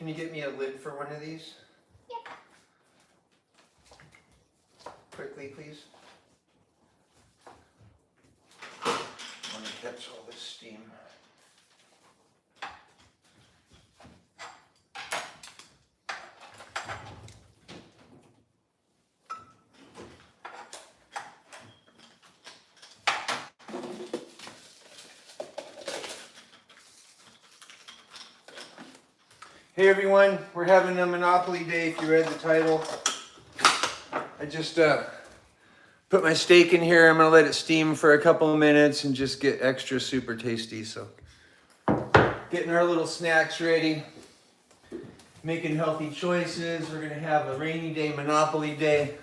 Can you get me a lid for one of these? Yeah. Quickly, please. I want to catch all this steam. Hey everyone, we're having a Monopoly Day if you read the title. I just put my steak in here. I'm gonna let it steam for a couple of minutes and just get extra super tasty. So getting our little snacks ready, making healthy choices. We're gonna have a rainy day, Monopoly Day.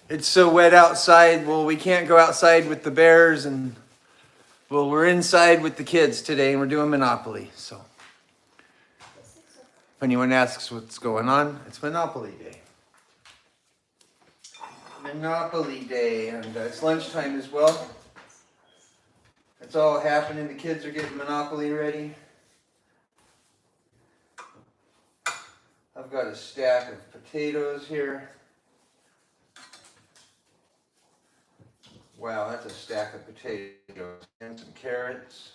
It's so wet outside. Well, we can't go outside with the bears and well, we're inside with the kids today and we're doing Monopoly. So if anyone asks what's going on, it's Monopoly Day. Monopoly Day, and it's lunchtime as well. That's all happening. The kids are getting Monopoly ready. I've got a stack of potatoes here. Wow, that's a stack of potatoes and some carrots.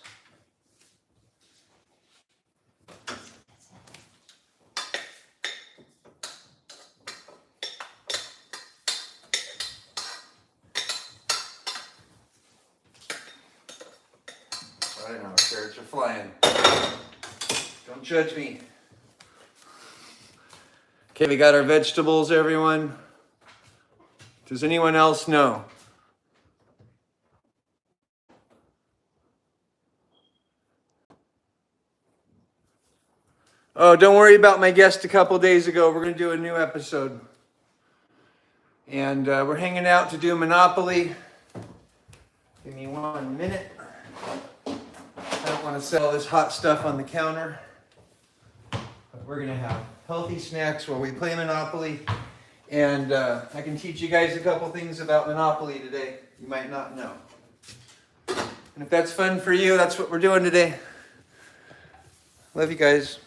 I know, carrots are flying. Don't judge me. Okay, we got our vegetables, everyone. Does anyone else know? Oh, don't worry about my guest a couple days ago. We're going to do a new episode. And we're hanging out to do Monopoly. Give me 1 minute. I don't want to sell this hot stuff on the counter. But we're going to have healthy snacks while we play Monopoly. And I can teach you guys a couple things about Monopoly today you might not know. And if that's fun for you, that's what we're doing today. Love you guys.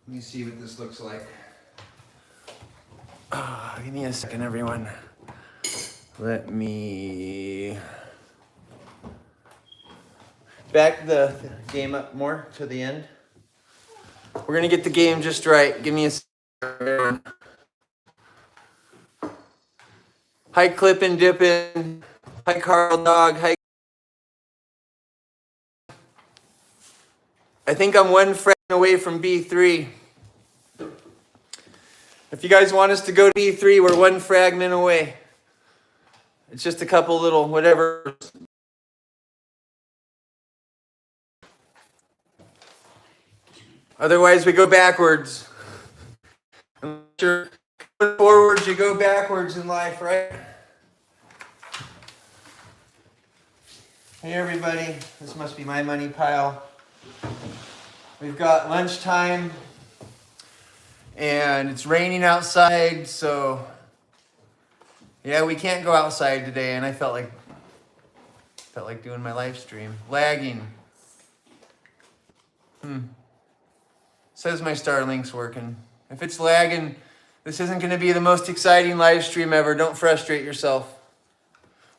Let me see what this looks like. Give me a second, everyone. Let me back the game up more to the end. We're gonna get the game just right. Give me a second. Hi, Clippin' Dippin'. Hi, Carl Dog. Hi. I think I'm one frag away from B3. If you guys want us to go to B3, we're one fragment away. It's just a couple little whatever. Otherwise, we go backwards. I'm sure going forwards, you go backwards in life, right? Hey, everybody. This must be my money pile. We've got lunchtime, and it's raining outside, so yeah, we can't go outside today, and I felt like doing my live stream. Lagging. Says my Starlink's working. If it's lagging, this isn't going to be the most exciting live stream ever. Don't frustrate yourself.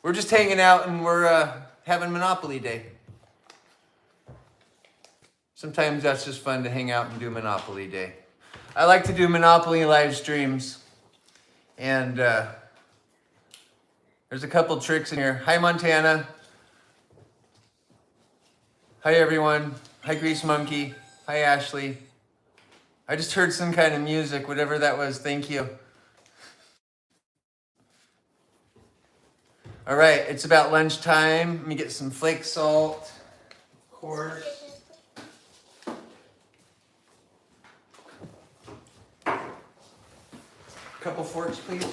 We're just hanging out and we're having Monopoly Day. Sometimes that's just fun to hang out and do Monopoly Day. I like to do Monopoly live streams. And there's a couple tricks in here. Hi, Montana. Hi, everyone. Hi, Grease Monkey. Hi, Ashley. I just heard some kind of music, whatever that was. Thank you. All right, it's about lunchtime. Let me get some flake salt, of course. Couple forks, please.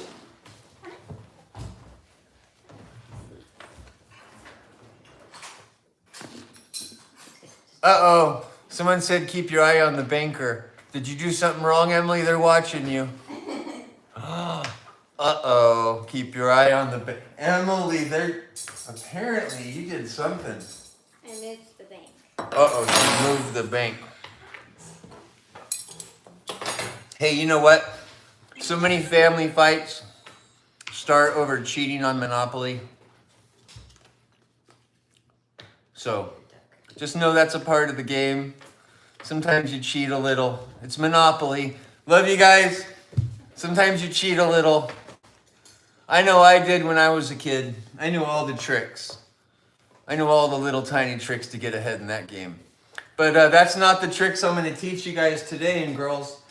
Uh-oh. Someone said keep your eye on the banker. Did you do something wrong, Emily? They're watching you. Uh-oh. Keep your eye on the bank. Emily, apparently you did something. I moved the bank. Uh-oh, she moved the bank. Hey, you know what? So many family fights start over cheating on Monopoly. So just know that's a part of the game. Sometimes you cheat a little. It's Monopoly. Love you guys. Sometimes you cheat a little. I know I did when I was a kid. I knew all the tricks. I knew all the little tiny tricks to get ahead in that game. But that's not the tricks I'm going to teach you guys today, and girls.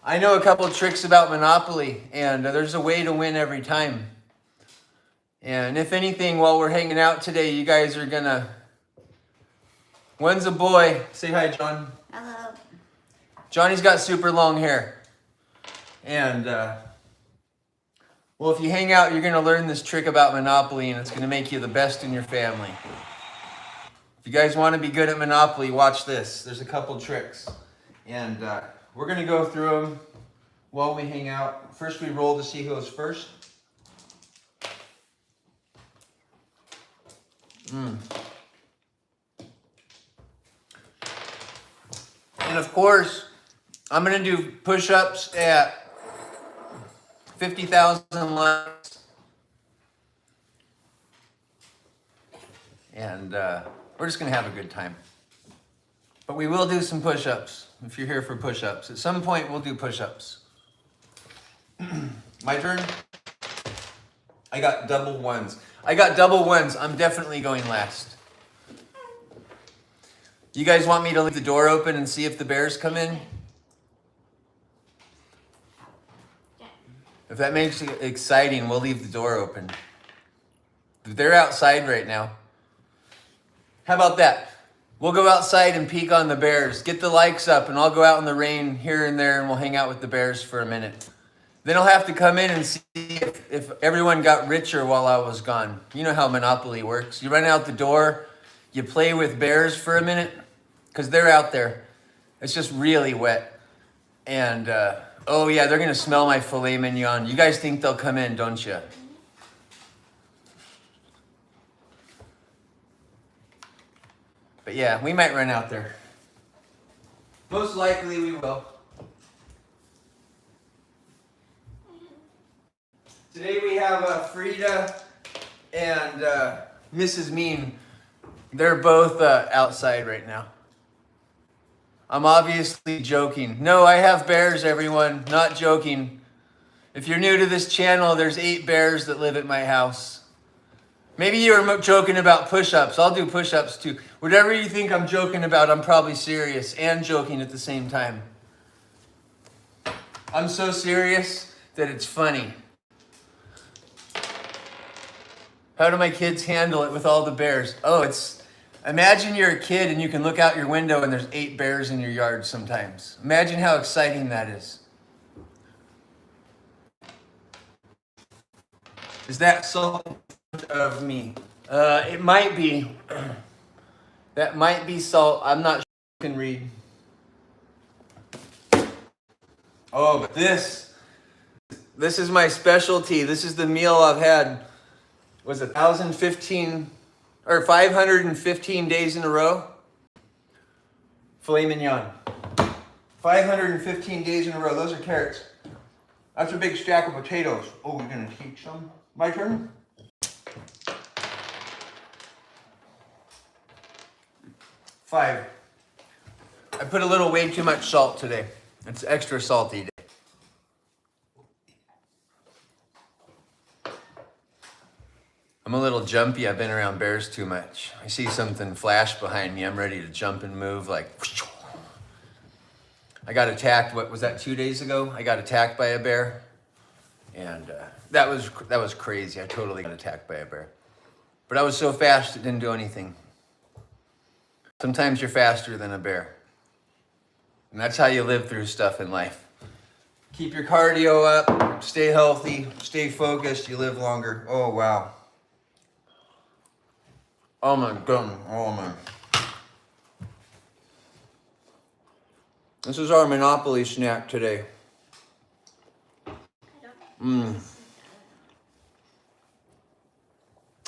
I know a couple of tricks about Monopoly, and there's a way to win every time. And if anything, while we're hanging out today, you guys are going to... One's a boy. Say hi, John. Hello. Johnny's got super long hair. And, well, if you hang out, you're going to learn this trick about Monopoly, and it's going to make you the best in your family. If you guys want to be good at Monopoly, watch this. There's a couple tricks. And we're going to go through them while we hang out. First, we roll to see who goes first. And of course, I'm going to do push-ups at 50,000 likes. And we're just going to have a good time. But we will do some push-ups if you're here for push-ups. At some point, we'll do push-ups. My turn? I got double ones. I'm definitely going last. You guys want me to leave the door open and see if the bears come in? If that makes it exciting, we'll leave the door open. They're outside right now. How about that? We'll go outside and peek on the bears. Get the likes up, and I'll go out in the rain here and there, and we'll hang out with the bears for a minute. Then I'll have to come in and see if everyone got richer while I was gone. You know how Monopoly works. You run out the door, you play with bears for a minute, because they're out there. It's just really wet. And, oh yeah, they're going to smell my filet mignon. You guys think they'll come in, don't you? But yeah, we might run out there. Most likely we will. Today we have Frida and Mrs. Mean. They're both outside right now. I'm obviously joking. No, I have bears, everyone. Not joking. If you're new to this channel, there's 8 bears that live at my house. Maybe you were joking about push-ups. I'll do push-ups too. Whatever you think I'm joking about, I'm probably serious and joking at the same time. I'm so serious that it's funny. How do my kids handle it with all the bears? Oh, imagine you're a kid and you can look out your window and there's 8 bears in your yard sometimes. Imagine how exciting that is. Is that salt of me? It might be. That might be salt. I'm not sure you can read. Oh, but this is my specialty. This is the meal I've had. Was it 1,015 or 515 days in a row? Filet mignon. 515 days in a row. Those are carrots. That's a big stack of potatoes. Oh, we're gonna teach some. My turn? 5. I put a little way too much salt today. It's extra salty today. I'm a little jumpy. I've been around bears too much. I see something flash behind me. I'm ready to jump and move like... I got attacked, what was that, 2 days ago? I got attacked by a bear. And that was crazy. I totally got attacked by a bear. But I was so fast, it didn't do anything. Sometimes you're faster than a bear. And that's how you live through stuff in life. Keep your cardio up, stay healthy, stay focused, you live longer. Oh, wow. Oh my goodness, oh man. This is our Monopoly snack today.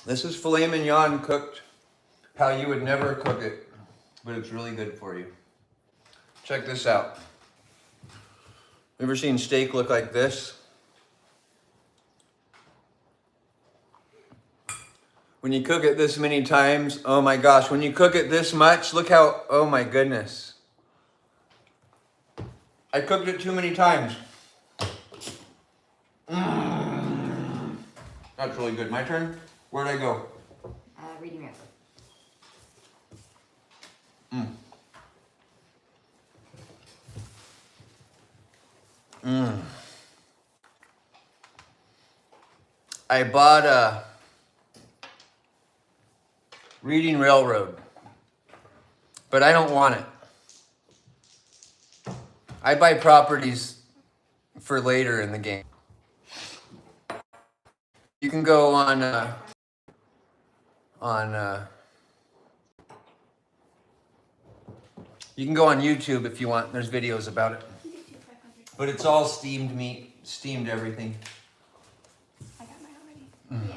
This is filet mignon cooked how you would never cook it. but it's really good for you. Check this out. Ever seen steak look like this? When you cook it this many times, oh my gosh, when you cook it this much, look how, oh my goodness. I cooked it too many times. That's really good. My turn? Where'd I go? Reading it. I bought a Reading Railroad, but I don't want it. I buy properties for later in the game. You can go on you can go on YouTube if you want. There's videos about it. But it's all steamed meat, steamed everything. I got mine already. Yeah.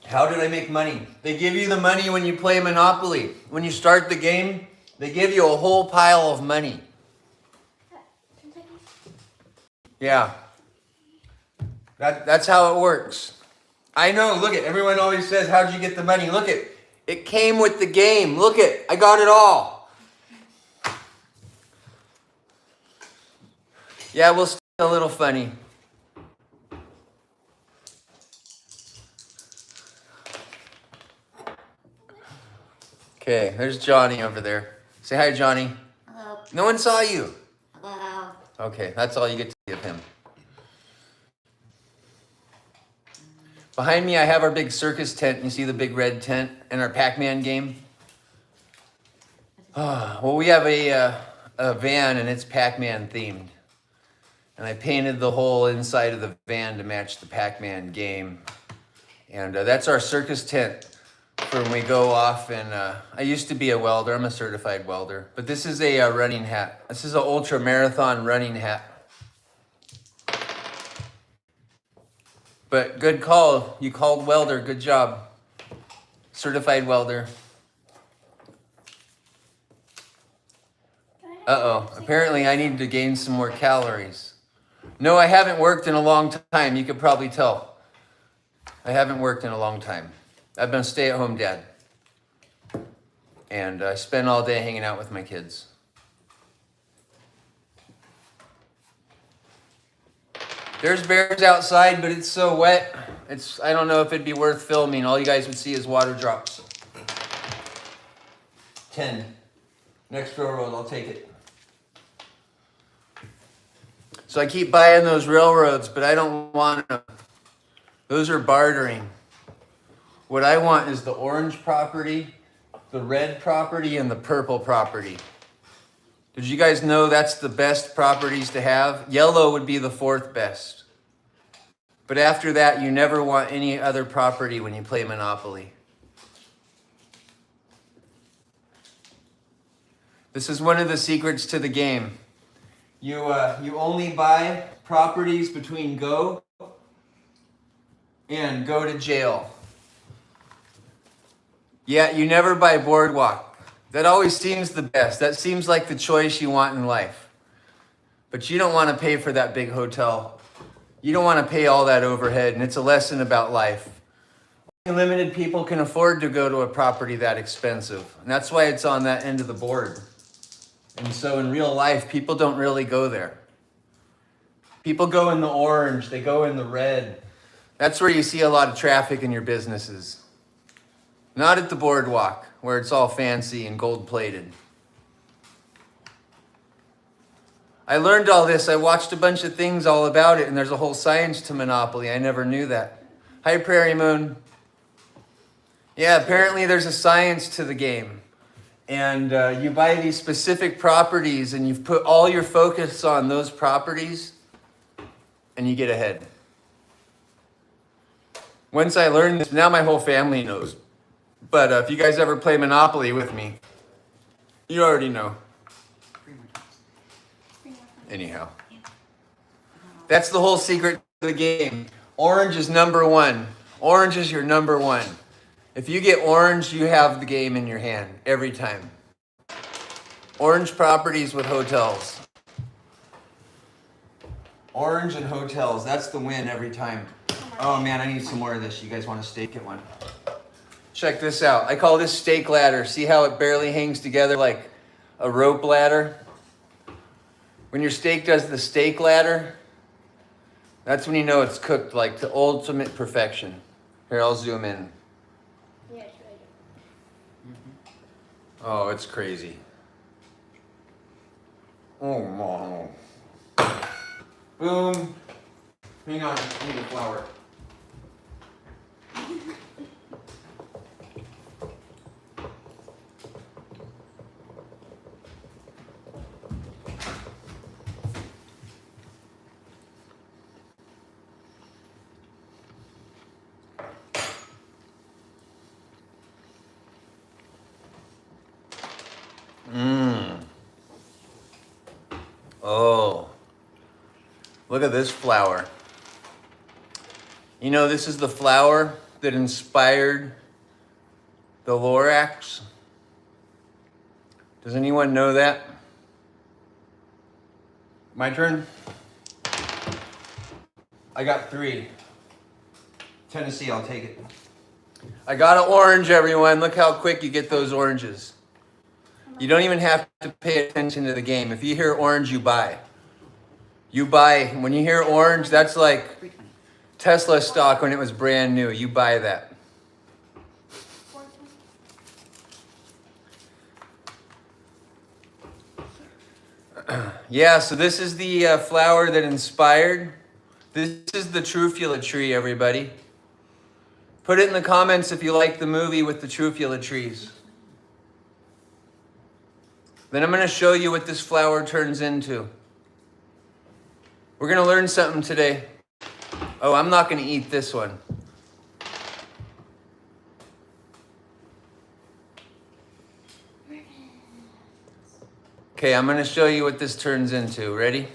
How did I make money? They give you the money when you play Monopoly. When you start the game, they give you a whole pile of money. Yeah. That's how it works. I know, look at, everyone always says, how'd you get the money? Look at, it came with the game. Look at, I got it all. Yeah, we'll stay a little funny. Okay, there's Johnny over there. Say hi, Johnny. Hello. No one saw you. Hello. Okay, that's all you get to see of him. Behind me, I have our big circus tent. You see the big red tent in our Pac-Man game? Well, we have a van, and it's Pac-Man themed. And I painted the whole inside of the van to match the Pac-Man game. And that's our circus tent for when we go off. And I used to be a welder. I'm a certified welder. But this is a running hat. This is an ultra marathon running hat. But good call. You called welder. Good job. Certified welder. Uh-oh. Apparently I need to gain some more calories. No, I haven't worked in a long time. You could probably tell. I haven't worked in a long time. I've been a stay-at-home dad. And I spend all day hanging out with my kids. There's bears outside, but it's so wet. I don't know if it'd be worth filming. All you guys would see is water drops. 10. Next railroad, I'll take it. So I keep buying those railroads, but I don't want them. Those are bartering. What I want is the orange property, the red property, and the purple property. Did you guys know that's the best properties to have? Yellow would be the 4th best. But after that, you never want any other property when you play Monopoly. This is one of the secrets to the game. You only buy properties between go and go to jail. Yeah, you never buy boardwalk. That always seems the best. That seems like the choice you want in life. But you don't want to pay for that big hotel. You don't want to pay all that overhead, and it's a lesson about life. Only limited people can afford to go to a property that expensive, and that's why it's on that end of the board. And so in real life, people don't really go there. People go in the orange, they go in the red. That's where you see a lot of traffic in your businesses. Not at the boardwalk, where it's all fancy and gold-plated. I learned all this. I watched a bunch of things all about it, and there's a whole science to Monopoly. I never knew that. Hi, Prairie Moon. Yeah, apparently there's a science to the game. And you buy these specific properties, and you've put all your focus on those properties, and you get ahead. Once I learned this, now my whole family knows. But if you guys ever play Monopoly with me, you already know. Anyhow. That's the whole secret to the game. Orange is number one. Orange is your number one. If you get orange, you have the game in your hand every time. Orange properties with hotels. Orange and hotels, that's the win every time. Oh man, I need some more of this. You guys want to steak it one? Check this out. I call this steak ladder. See how it barely hangs together like a rope ladder? When your steak does the steak ladder, that's when you know it's cooked like to ultimate perfection. Here, I'll zoom in. Yeah, it's right here. Oh, it's crazy. Oh, no. Boom. Hang on, I need a flour. Oh, look at this flour. You know, this is the flour that inspired the Lorax. Does anyone know that? My turn? I got 3. Tennessee, I'll take it. I got an orange, everyone. Look how quick you get those oranges. You don't even have to pay attention to the game. If you hear orange, you buy. You buy. When you hear orange, that's like Tesla stock when it was brand new. You buy that. Yeah, so this is the flower that inspired. This is the Trufula tree, everybody. Put it in the comments if you like the movie with the Trufula trees. Then I'm going to show you what this flower turns into. We're going to learn something today. Oh, I'm not going to eat this one. Okay, I'm going to show you what this turns into. Ready?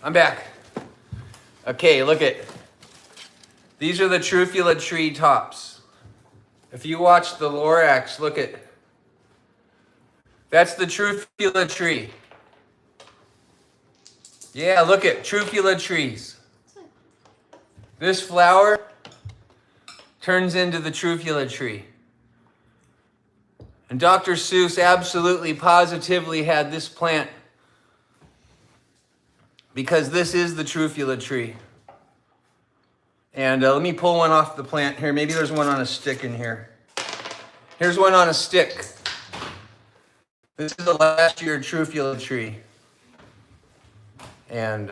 I'm back. Okay, look at. These are the Trufula tree tops. If you watch the Lorax, look at. That's the Trufula tree. Yeah, look at Trufula trees. This flower turns into the Trufula tree. And Dr. Seuss absolutely positively had this plant because this is the Trufula tree. And let me pull one off the plant here. Maybe there's one on a stick in here. Here's one on a stick. This is the last year Trufula tree. And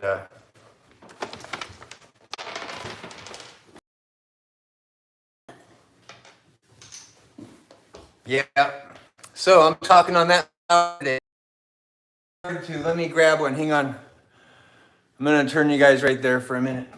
yeah. So I'm talking on that today. Let me grab one. Hang on. I'm going to turn you guys right there for a minute.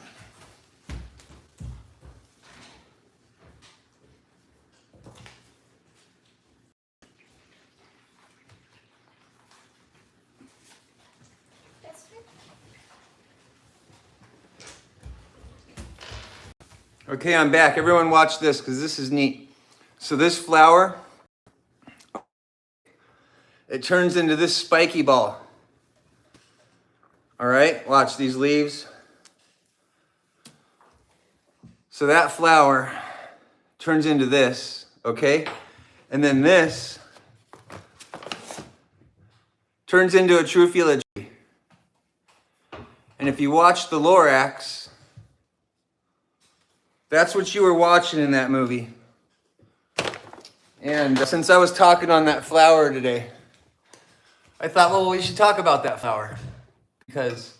Okay, I'm back. Everyone watch this because this is neat. So this flower, it turns into this spiky ball. All right, watch these leaves. So that flower turns into this, okay? And then this turns into a Trufula tree. And if you watch the Lorax, that's what you were watching in that movie. And since I was talking on that flower today, I thought, well, we should talk about that flower. Because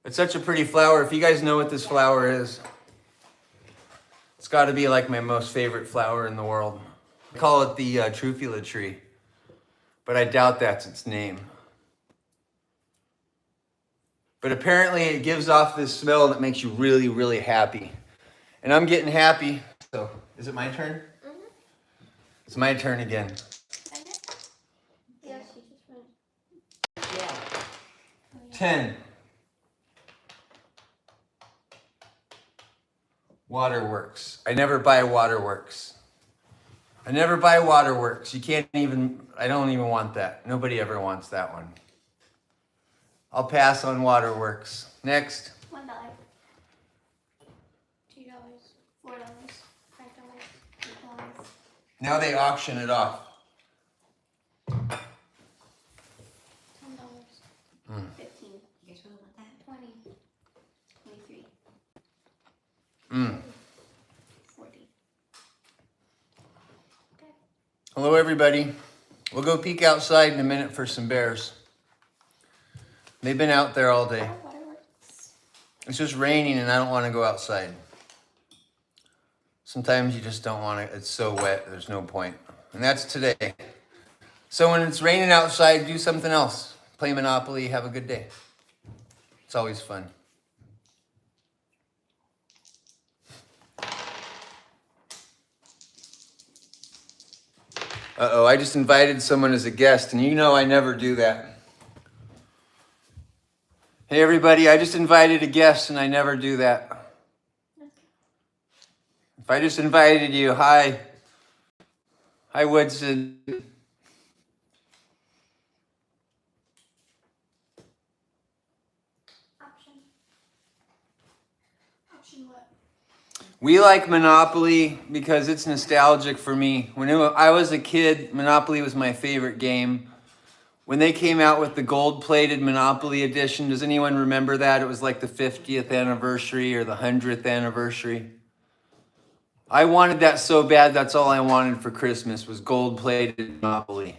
it's such a pretty flower. If you guys know what this flower is, it's got to be like my most favorite flower in the world. I call it the Trufula tree, but I doubt that's its name. But apparently it gives off this smell that makes you really, really happy. And I'm getting happy. So, is it my turn? Mm-hmm. It's my turn again. Yes, you just went. Yeah. 10, Waterworks. I never buy Waterworks. I never buy Waterworks. You can't even, I don't even want that. Nobody ever wants that one. I'll pass on Waterworks. Next. $1, $2, $4, $5, $8. Now they auction it off. $10, 15. You guys really want that? 20, 23, Mm. 40. Okay. Hello, everybody. We'll go peek outside in a minute for some bears. They've been out there all day. Oh, Waterworks. It's just raining and I don't want to go outside. Sometimes you just don't want to, it's so wet, there's no point. And that's today. So when it's raining outside, do something else. Play Monopoly, have a good day. It's always fun. Uh-oh, I just invited someone as a guest, and you know I never do that. Hey everybody, I just invited a guest, and I never do that. If I just invited you, hi. Hi, Woodson. Option what? We like Monopoly because it's nostalgic for me. When I was a kid, Monopoly was my favorite game. When they came out with the gold-plated Monopoly edition, does anyone remember that? It was like the 50th anniversary or the 100th anniversary. I wanted that so bad, that's all I wanted for Christmas was gold-plated Monopoly.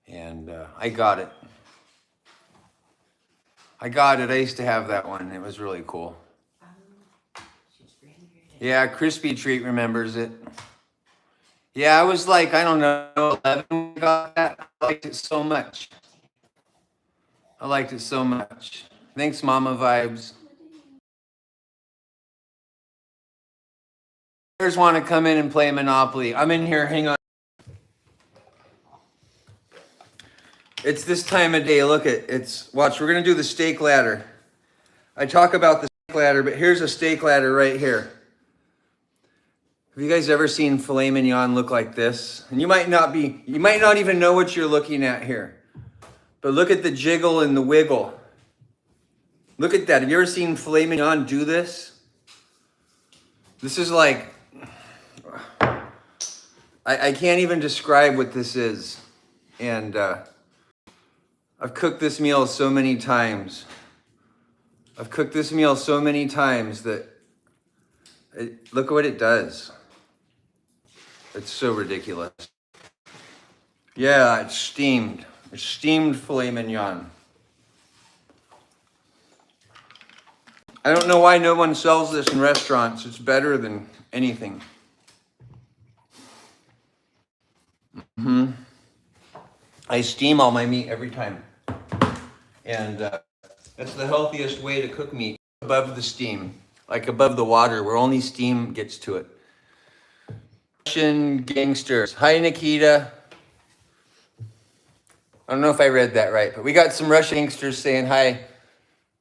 And I got it. I used to have that one. It was really cool. Yeah, Crispy Treat remembers it. Yeah, I was like, I don't know, 11 when I got that. I liked it so much. Thanks, Mama Vibes. Players want to come in and play Monopoly. I'm in here, hang on. It's this time of day, look watch, we're gonna do the steak ladder. I talk about the steak ladder, but here's a steak ladder right here. Have you guys ever seen filet mignon look like this? And you might not even know what you're looking at here. But look at the jiggle and the wiggle. Look at that. Have you ever seen filet mignon do this? This is like, I can't even describe what this is. And I've cooked this meal so many times. That, look at what it does. It's so ridiculous. Yeah, it's steamed. It's steamed filet mignon. I don't know why no one sells this in restaurants. It's better than anything. I steam all my meat every time. And that's the healthiest way to cook meat, above the steam. Like above the water, where only steam gets to it. Russian gangsters. Hi, Nikita. I don't know if I read that right, but we got some Russian gangsters saying hi.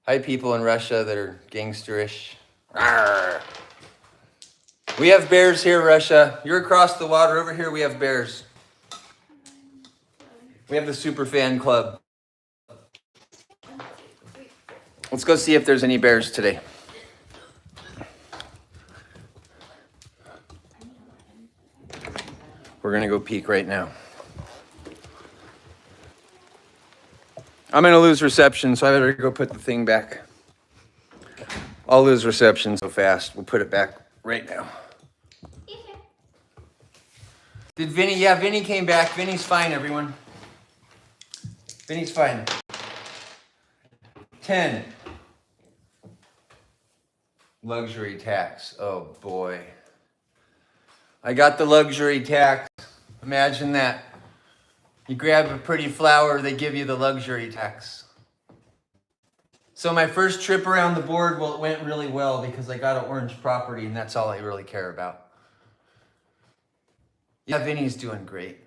Hi, people in Russia that are gangsterish. Arr. We have bears here, Russia. You're across the water. Over here, we have bears. We have the super fan club. Let's go see if there's any bears today. We're gonna go peek right now. I'm gonna lose reception, so I better go put the thing back. I'll lose reception so fast. We'll put it back right now. Did Vinny? Yeah, Vinny came back. Vinny's fine, everyone. Vinny's fine. 10. Luxury tax. Oh boy. I got the luxury tax. Imagine that. You grab a pretty flower, they give you the luxury tax. So my first trip around the board, well, it went really well because I got an orange property and that's all I really care about. Yeah, Vinny's doing great.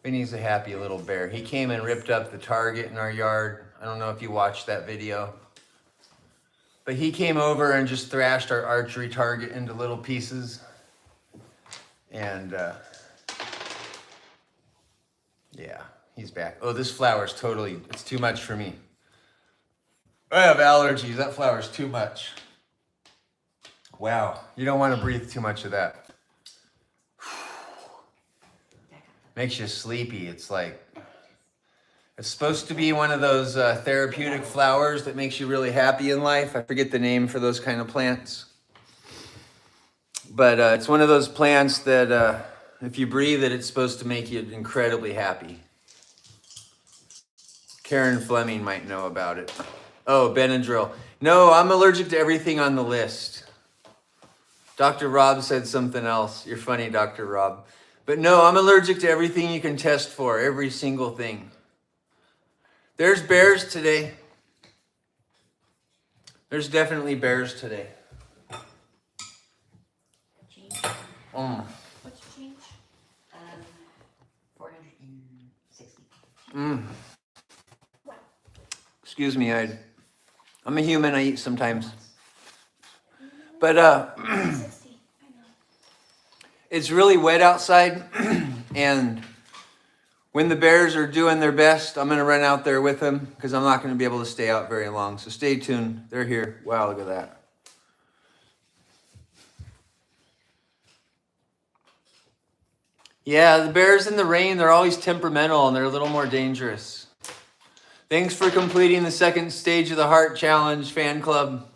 Vinny's a happy little bear. He came and ripped up the target in our yard. I don't know if you watched that video. But he came over and just thrashed our archery target into little pieces. And yeah, he's back. Oh, this flower's totally, it's too much for me. I have allergies. That flower's too much. Wow, you don't want to breathe too much of that. Makes you sleepy. It's like, it's supposed to be one of those therapeutic flowers that makes you really happy in life. I forget the name for those kind of plants. But it's one of those plants that if you breathe it, it's supposed to make you incredibly happy. Karen Fleming might know about it. Oh, Benadryl. No, I'm allergic to everything on the list. Dr. Rob said something else. You're funny, Dr. Rob. But no, I'm allergic to everything you can test for, every single thing. There's bears today. There's definitely bears today. Change. What's your change? 460. Excuse me, I'm a human, I eat sometimes. But 60. I know. it's really wet outside, and when the bears are doing their best, I'm gonna run out there with them because I'm not gonna be able to stay out very long. So stay tuned, they're here. Wow, look at that. Yeah, the bears in the rain, they're always temperamental and they're a little more dangerous. Thanks for completing the second stage of the Heart Challenge, fan club.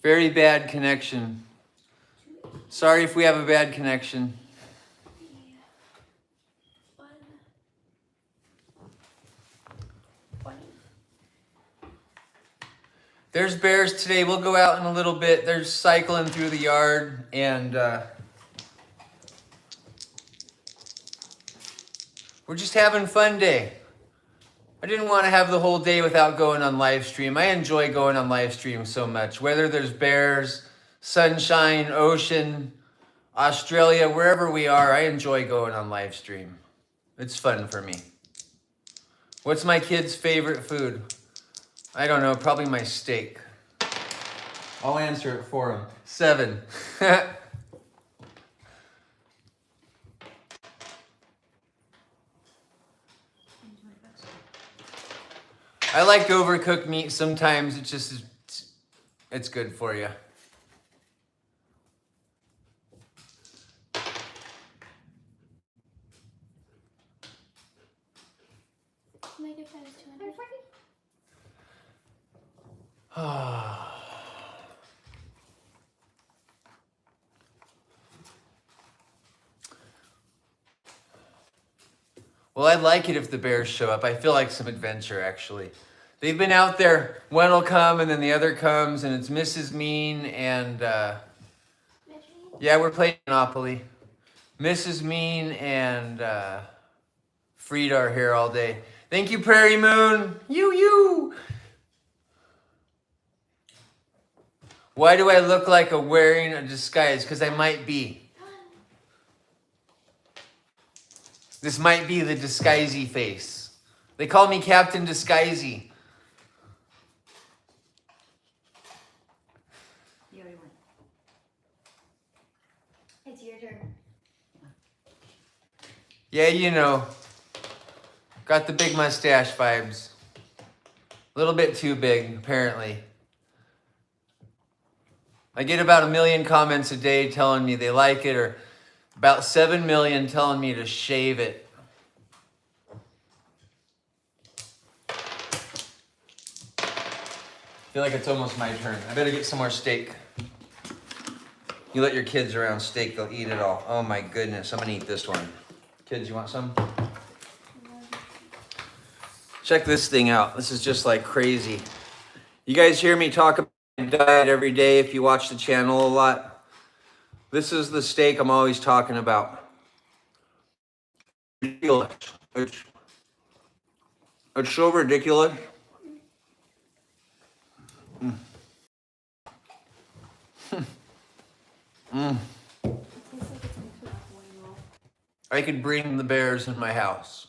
Very bad connection. Sorry if we have a bad connection. One. 20. There's bears today. We'll go out in a little bit. They're cycling through the yard, and we're just having fun day. I didn't want to have the whole day without going on live stream. I enjoy going on live stream so much. Whether there's bears, sunshine, ocean, Australia, wherever we are, I enjoy going on live stream. It's fun for me. What's my kid's favorite food? I don't know, probably my steak. I'll answer it for him. 7. I like overcooked meat sometimes. It's just, it's good for you. Negative times 200. Well, I'd like it if the bears show up. I feel like some adventure, actually. They've been out there. One will come, and then the other comes, and it's Mrs. Mean, and yeah, we're playing Monopoly. Mrs. Mean and Frida are here all day. Thank you, Prairie Moon. You. Why do I look like wearing a disguise? Because I might be. This might be the disguisey face. They call me Captain Disguisey. You already went. It's your turn. Yeah, you know. Got the big mustache vibes. A little bit too big, apparently. I get about 1 million comments a day telling me they like it, or about 7 million telling me to shave it. I feel like it's almost my turn. I better get some more steak. You let your kids around steak, they'll eat it all. Oh my goodness, I'm gonna eat this one. Kids, you want some? Check this thing out. This is just like crazy. You guys hear me talk about my diet every day if you watch the channel a lot. This is the steak I'm always talking about. Ridiculous. It's so ridiculous. I could bring the bears in my house.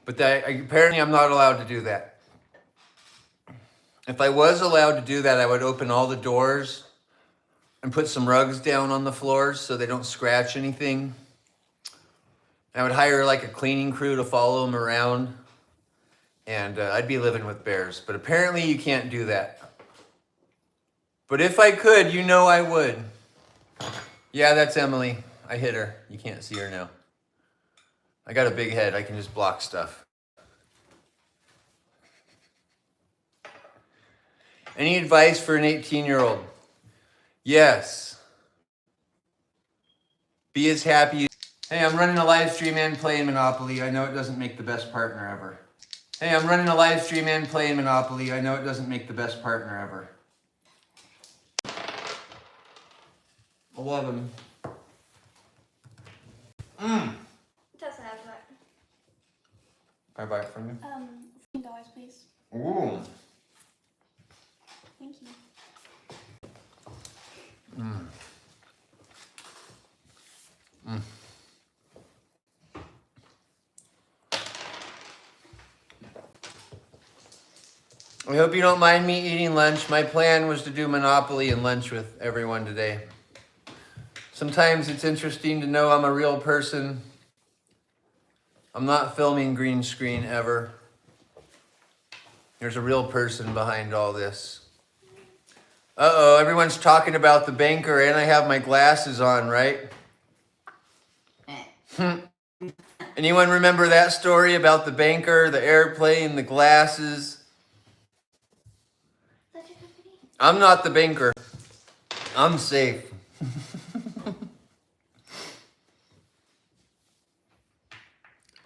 But apparently I'm not allowed to do that. If I was allowed to do that, I would open all the doors and put some rugs down on the floors so they don't scratch anything. I would hire like a cleaning crew to follow them around, and I'd be living with bears. But apparently you can't do that. But if I could, you know I would. Yeah, that's Emily. I hit her. You can't see her now. I got a big head. I can just block stuff. Any advice for an 18-year-old? Yes. Be as happy. Hey, I'm running a live stream and playing Monopoly. I know it doesn't make the best partner ever. Hey, I'm running a live stream and playing Monopoly. I know it doesn't make the best partner ever. 11. Doesn't have that. Can I buy it from you? $15, please. Ooh. Thank you. I hope you don't mind me eating lunch. My plan was to do Monopoly and lunch with everyone today. Sometimes it's interesting to know I'm a real person. I'm not filming green screen ever. There's a real person behind all this. Uh-oh, everyone's talking about the banker and I have my glasses on, right? Anyone remember that story about the banker, the airplane, the glasses? That's your company? I'm not the banker. I'm safe.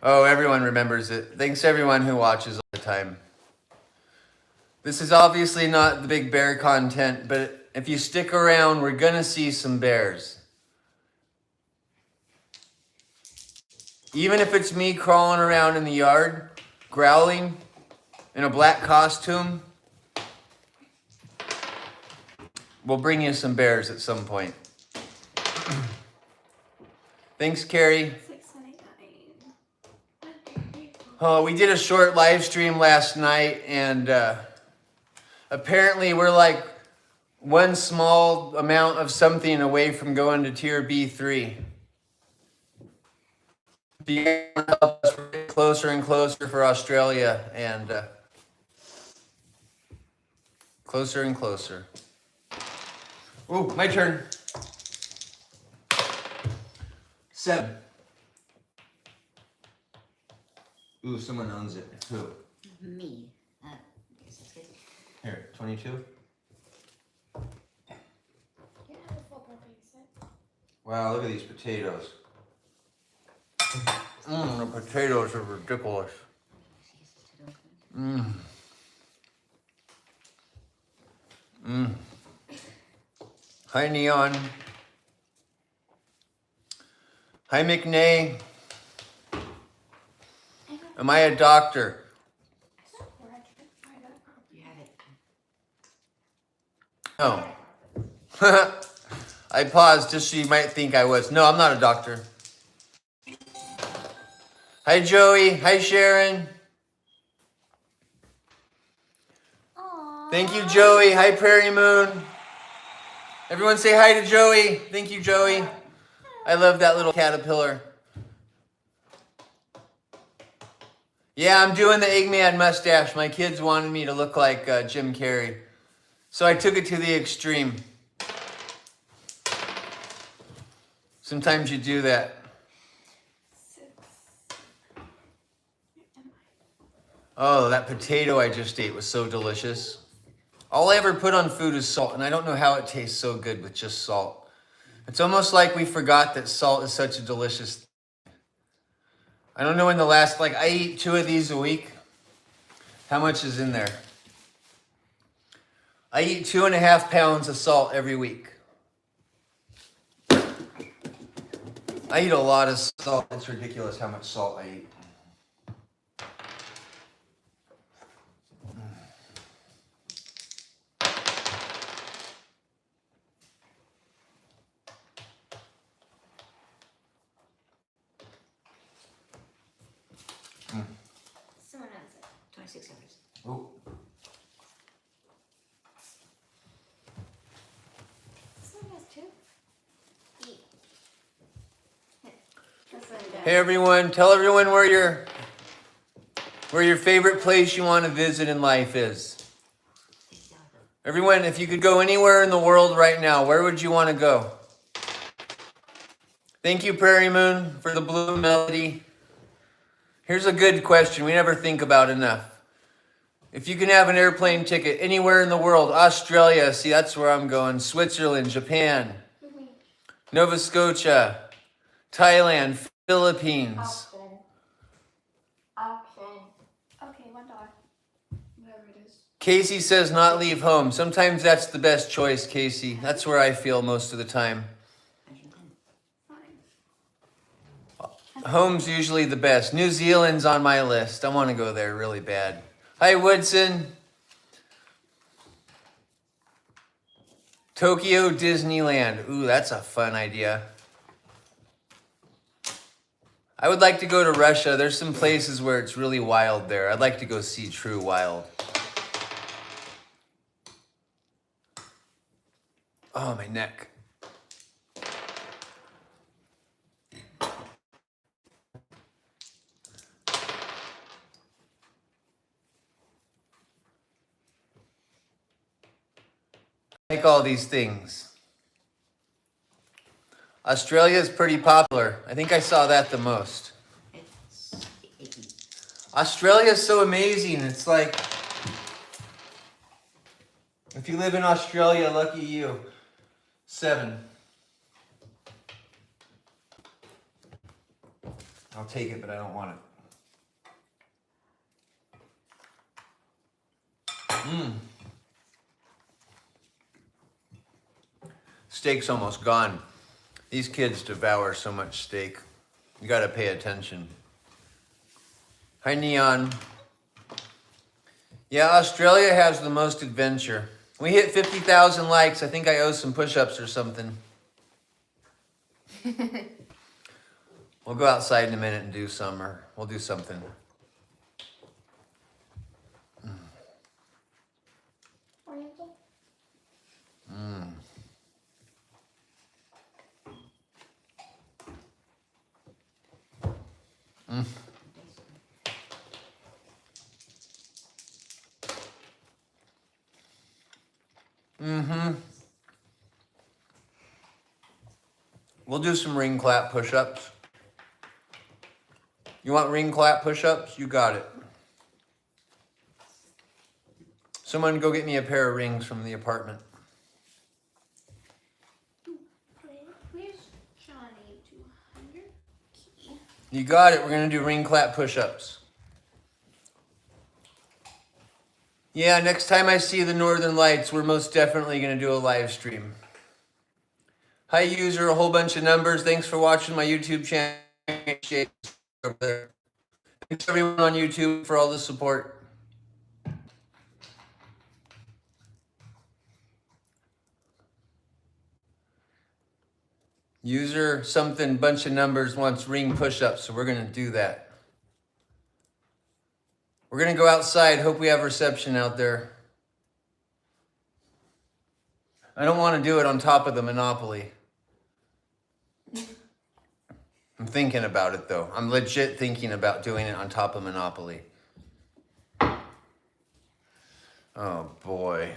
Oh, everyone remembers it. Thanks everyone who watches all the time. This is obviously not the big bear content, but if you stick around, we're gonna see some bears. Even if it's me crawling around in the yard, growling in a black costume, we'll bring you some bears at some point. Thanks, Carrie. $6.99. Oh, we did a short live stream last night, and apparently we're like one small amount of something away from going to tier B3. We're getting closer and closer for Australia, and closer and closer. Ooh, my turn. 7. Ooh, someone owns it. Who? Me. Guess that's good. Here, 22. You didn't have a football base set. Wow, look at these potatoes. The potatoes are ridiculous. Hi, Neon. Hi, McNay. Am I a doctor? You have it. No. I paused just so you might think I was. No, I'm not a doctor. Hi, Joey. Hi, Sharon. Aww. Thank you, Joey. Hi, Prairie Moon. Everyone say hi to Joey. Thank you, Joey. I love that little caterpillar. Yeah, I'm doing the Eggman mustache. My kids wanted me to look like Jim Carrey. So I took it to the extreme. Sometimes you do that. 6. Oh, that potato I just ate was so delicious. All I ever put on food is salt, and I don't know how it tastes so good with just salt. It's almost like we forgot that salt is such a delicious thing. I don't know in the last, I eat 2 of these a week. How much is in there? I eat 2.5 pounds of salt every week. I eat a lot of salt. It's ridiculous how much salt I eat. 6 hours. Oh. This one has 2. Hey everyone, tell everyone where your favorite place you want to visit in life is. Everyone, if you could go anywhere in the world right now, where would you want to go? Thank you, Prairie Moon, for the blue melody. Here's a good question we never think about enough. If you can have an airplane ticket anywhere in the world, Australia, see that's where I'm going, Switzerland, Japan, Nova Scotia, Thailand, Philippines. Option. Okay, $1. Whatever it is. Casey says not leave home. Sometimes that's the best choice, Casey. That's where I feel most of the time. Fine. Home's usually the best. New Zealand's on my list. I want to go there really bad. Hi, Woodson. Tokyo Disneyland. Ooh, that's a fun idea. I would like to go to Russia. There's some places where it's really wild there. I'd like to go see true wild. Oh, my neck. I like all these things. Australia is pretty popular. I think I saw that the most. It's 18. Australia is so amazing. It's like, if you live in Australia, lucky you. 7. I'll take it, but I don't want it. Steak's almost gone. These kids devour so much steak. You gotta pay attention. Hi, Neon. Yeah, Australia has the most adventure. We hit 50,000 likes. I think I owe some push-ups or something. We'll go outside in a minute and do some, or we'll do something. Oriental? We'll do some ring clap push-ups. You want ring clap push-ups? You got it. Someone go get me a pair of rings from the apartment. Where's Johnny? 200 key. You got it. We're going to do ring clap push-ups. Yeah, next time I see the Northern Lights, we're most definitely going to do a live stream. Hi, user. A whole bunch of numbers. Thanks for watching my YouTube channel. Over there. Thanks everyone on YouTube for all the support. User something, bunch of numbers wants ring push-ups, so we're going to do that. We're going to go outside. Hope we have reception out there. I don't want to do it on top of the Monopoly. I'm thinking about it, though. I'm legit thinking about doing it on top of Monopoly. Oh, boy.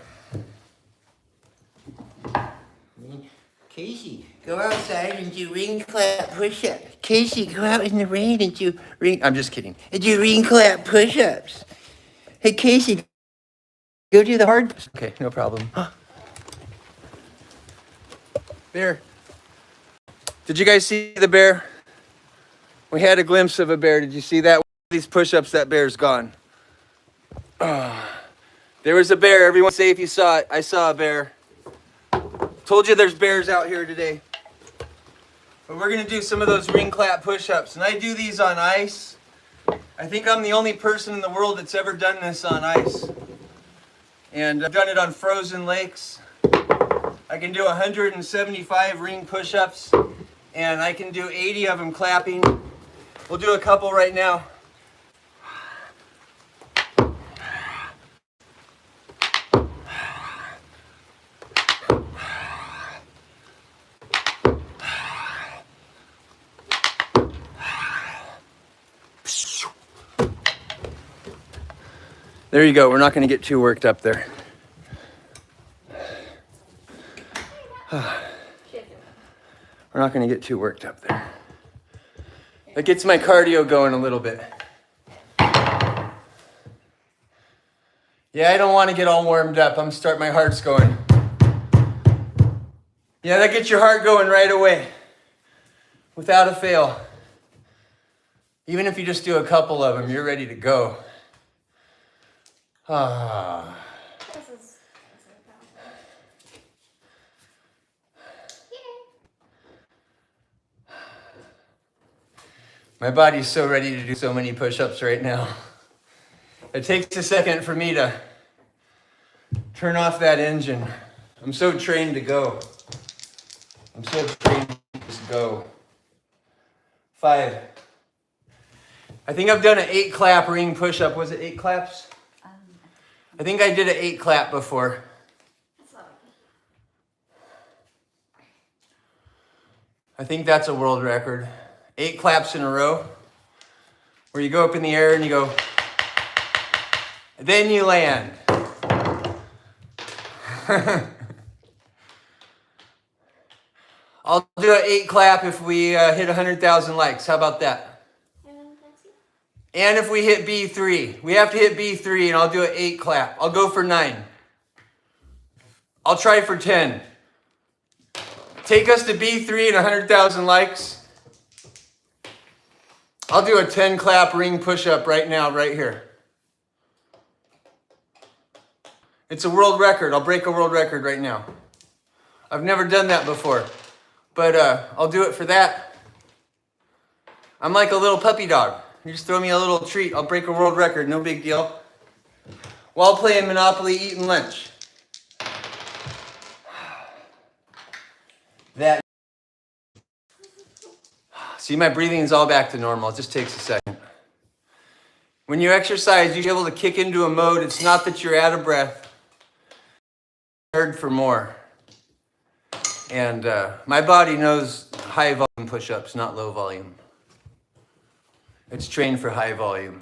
Casey, go outside and do ring clap push-ups. Casey, go out in the rain and do ring... I'm just kidding. And do ring clap push-ups. Hey, Casey, go do the hard... Okay, no problem. Bear. Did you guys see the bear? We had a glimpse of a bear. Did you see that? These push-ups, that bear's gone. There was a bear. Everyone say if you saw it. I saw a bear. Told you there's bears out here today. But we're going to do some of those ring clap push-ups. And I do these on ice. I think I'm the only person in the world that's ever done this on ice. And I've done it on frozen lakes. I can do 175 ring push-ups. And I can do 80 of them clapping. We'll do a couple right now. There you go. We're not going to get too worked up there. We're not going to get too worked up there. That gets my cardio going a little bit. Yeah, I don't want to get all warmed up. I'm start my heart's going. Yeah, that gets your heart going right away. Without a fail. Even if you just do a couple of them, you're ready to go. Ah. This is powerful. My body's so ready to do so many push-ups right now. It takes a second for me to turn off that engine. I'm so trained to go. I'm so trained to just go. 5. I think I've done an 8 clap ring push-up. Was it 8 claps? I think I did an 8 clap before. That's not I think that's a world record. 8 claps in a row, where you go up in the air and you go, then you land. I'll do an 8 clap if we hit 100,000 likes. How about that? And if we hit B3. We have to hit B3 and I'll do an 8 clap. I'll go for 9. I'll try for 10. Take us to B3 and 100,000 likes. I'll do a 10 clap ring push-up right now, right here. It's a world record. I'll break a world record right now. I've never done that before, but I'll do it for that. I'm like a little puppy dog. You just throw me a little treat, I'll break a world record, no big deal. While playing Monopoly, eating lunch. That. See, my breathing is all back to normal. It just takes a second. When you exercise, you're able to kick into a mode. It's not that you're out of breath. Prepared for more. And my body knows high volume push-ups, not low volume. It's trained for high volume.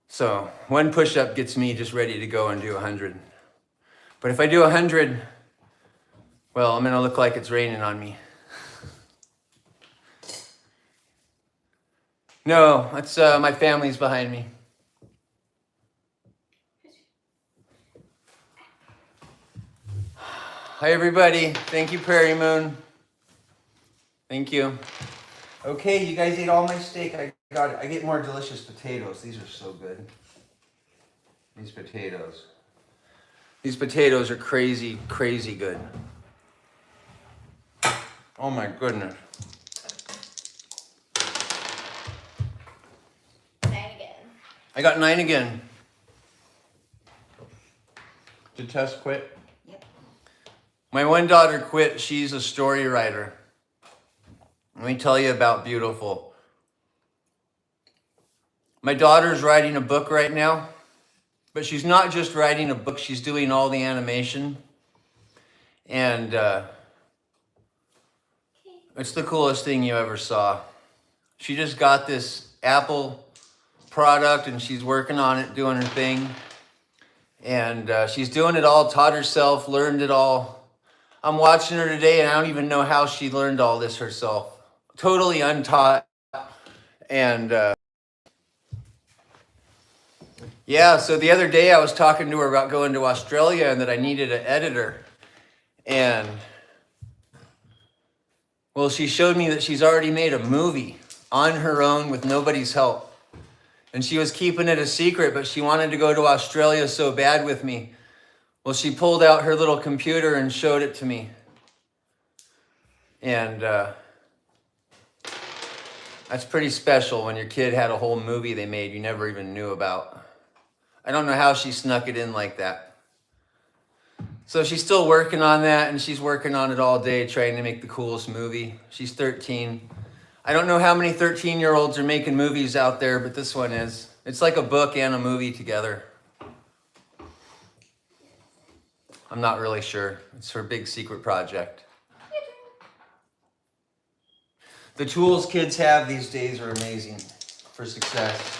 So 1 push-up gets me just ready to go and do 100. But if I do 100, well, I'm gonna look like it's raining on me. No, that's my family's behind me. Hi, everybody. Thank you, Prairie Moon. Thank you. Okay, you guys ate all my steak. I got it. I get more delicious potatoes. These are so good. These potatoes. These potatoes are crazy, crazy good. Oh my goodness. 9 again. I got 9 again. Did Tess quit? Yep. My one daughter quit. She's a story writer. Let me tell you about beautiful. My daughter's writing a book right now, but she's not just writing a book, she's doing all the animation. And it's the coolest thing you ever saw. She just got this Apple product and she's working on it, doing her thing. And she's doing it all, taught herself, learned it all. I'm watching her today and I don't even know how she learned all this herself. Totally untaught. And yeah, so the other day I was talking to her about going to Australia and that I needed an editor. And well, she showed me that she's already made a movie on her own with nobody's help. And she was keeping it a secret, but she wanted to go to Australia so bad with me. Well, she pulled out her little computer and showed it to me. And that's pretty special when your kid had a whole movie they made you never even knew about. I don't know how she snuck it in like that. So she's still working on that, and she's working on it all day, trying to make the coolest movie. She's 13. I don't know how many 13-year-olds are making movies out there, but this one is. It's like a book and a movie together. I'm not really sure. It's her big secret project. The tools kids have these days are amazing for success.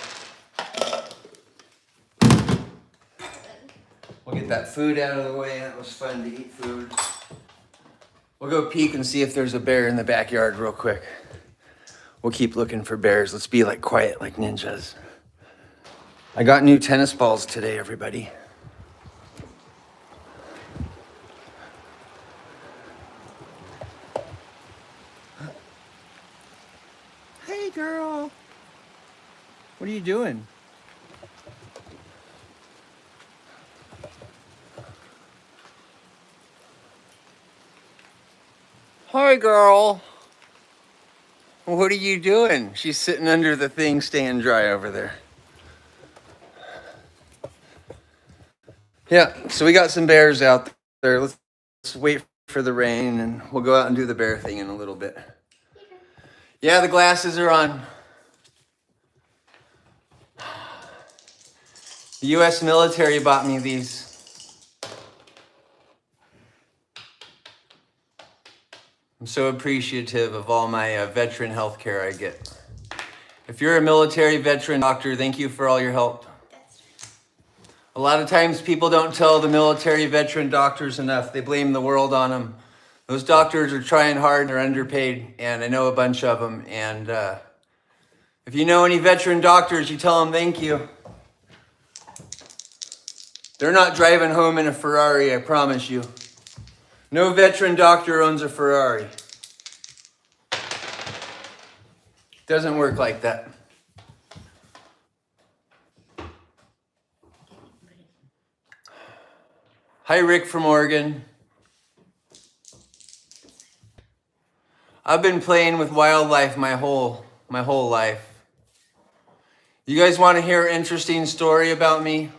We'll get that food out of the way. That was fun to eat food. We'll go peek and see if there's a bear in the backyard real quick. We'll keep looking for bears. Let's be like quiet like ninjas. I got new tennis balls today, everybody. Hey, girl. What are you doing? Hi, girl. What are you doing? She's sitting under the thing staying dry over there. Yeah, so we got some bears out there. Let's wait for the rain and we'll go out and do the bear thing in a little bit. Yeah, the glasses are on. The U.S. military bought me these. I'm so appreciative of all my veteran health care I get. If you're a military veteran doctor, thank you for all your help. A lot of times people don't tell the military veteran doctors enough. They blame the world on them. Those doctors are trying hard, they're underpaid, and I know a bunch of them. And if you know any veteran doctors, you tell them thank you. They're not driving home in a Ferrari, I promise you. No veteran doctor owns a Ferrari. Doesn't work like that. Hi, Rick from Oregon. I've been playing with wildlife my whole life. You guys want to hear an interesting story about me?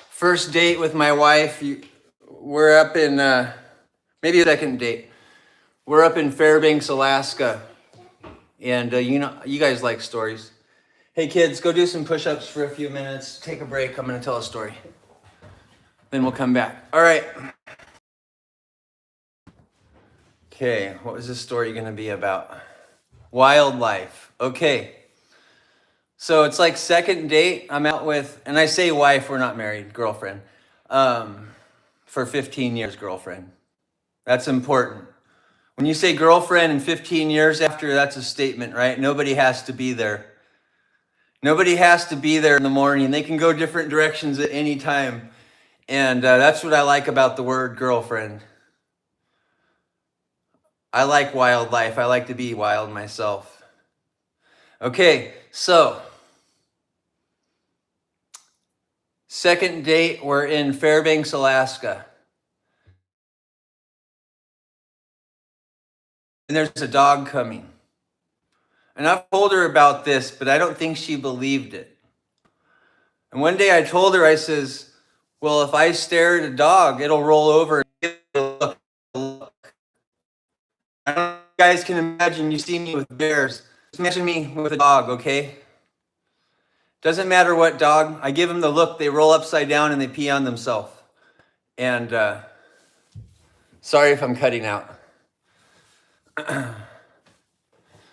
First date with my wife. We're up in, maybe a second date. We're up in Fairbanks, Alaska. And you guys like stories. Hey kids, go do some push-ups for a few minutes. Take a break, I'm gonna tell a story. Then we'll come back. All right. Okay, what was this story gonna be about? Wildlife, okay. So it's like second date, I'm out with, and I say wife, we're not married, girlfriend. For 15 years, girlfriend. That's important. When you say girlfriend and 15 years after, that's a statement, right? Nobody has to be there. Nobody has to be there in the morning. They can go different directions at any time. And that's what I like about the word girlfriend. I like wildlife. I like to be wild myself. Okay, so second date, we're in Fairbanks, Alaska. And there's a dog coming. And I've told her about this, but I don't think she believed it. And one day I told her, I says, well, if I stare at a dog, it'll roll over and give it a look. I don't know if you guys can imagine, you see me with bears. Just imagine me with a dog, okay? Doesn't matter what dog. I give them the look, they roll upside down and they pee on themselves. And sorry if I'm cutting out.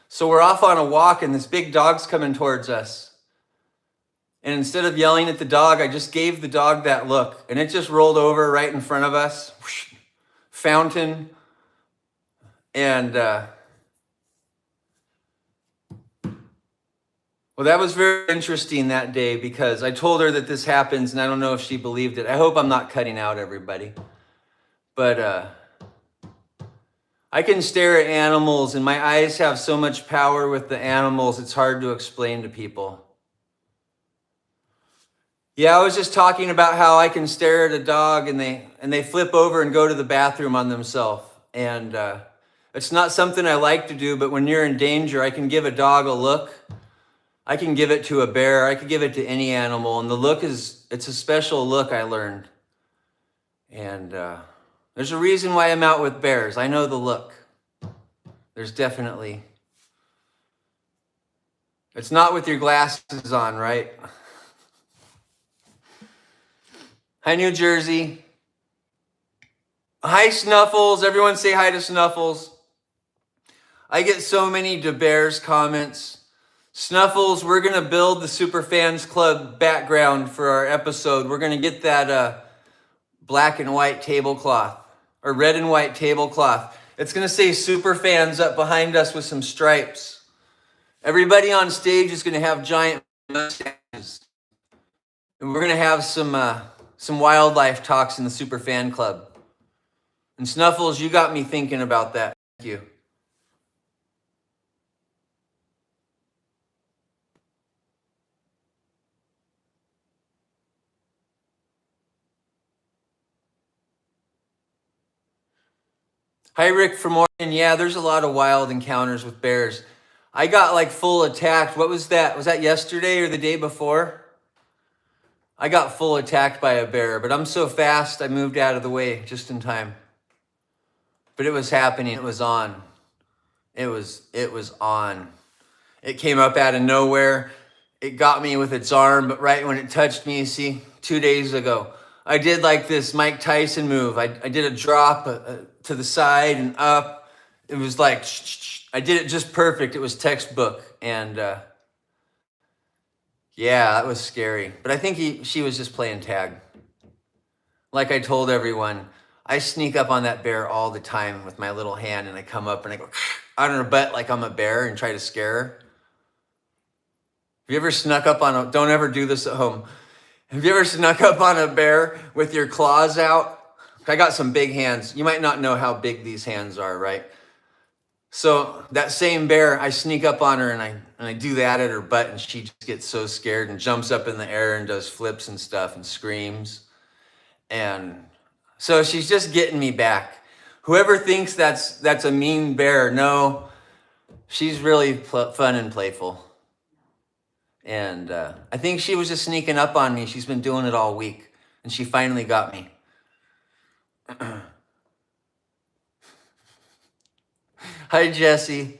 So we're off on a walk and this big dog's coming towards us. And instead of yelling at the dog, I just gave the dog that look. And it just rolled over right in front of us. Whoosh, fountain. And, well, that was very interesting that day because I told her that this happens and I don't know if she believed it. I hope I'm not cutting out everybody. But I can stare at animals and my eyes have so much power with the animals, it's hard to explain to people. Yeah, I was just talking about how I can stare at a dog and they flip over and go to the bathroom on themselves. And it's not something I like to do, but when you're in danger, I can give a dog a look. I can give it to a bear. I could give it to any animal. And the look it's a special look I learned. And there's a reason why I'm out with bears. I know the look. There's definitely. It's not with your glasses on, right? Hi, New Jersey. Hi, Snuffles. Everyone say hi to Snuffles. I get so many DeBears comments. Snuffles, we're going to build the Super Fans Club background for our episode. We're going to get that black and white tablecloth, or red and white tablecloth. It's going to say Super Fans up behind us with some stripes. Everybody on stage is going to have giant mustaches. And we're going to have some wildlife talks in the Super Fan Club. And Snuffles, you got me thinking about that. Thank you. Hi, Rick from Oregon. Yeah, there's a lot of wild encounters with bears. I got like full attacked. What was that? Was that yesterday or the day before? I got full attacked by a bear, but I'm so fast I moved out of the way just in time. But it was happening. It was on. It was on. It came up out of nowhere. It got me with its arm, but right when it touched me, see, 2 days ago, I did like this Mike Tyson move. I did a drop to the side and up. It was like, I did it just perfect. It was textbook. And yeah, that was scary. But I think she was just playing tag. Like I told everyone, I sneak up on that bear all the time with my little hand, and I come up and I go on her butt like I'm a bear and try to scare her. Have you ever snuck up on don't ever do this at home. Have you ever snuck up on a bear with your claws out? I got some big hands. You might not know how big these hands are, right? So that same bear, I sneak up on her and I do that at her butt, and she just gets so scared and jumps up in the air and does flips and stuff and screams. And so she's just getting me back. Whoever thinks that's a mean bear, no, she's really fun and playful. And I think she was just sneaking up on me. She's been doing it all week, and she finally got me. Hi, Jesse.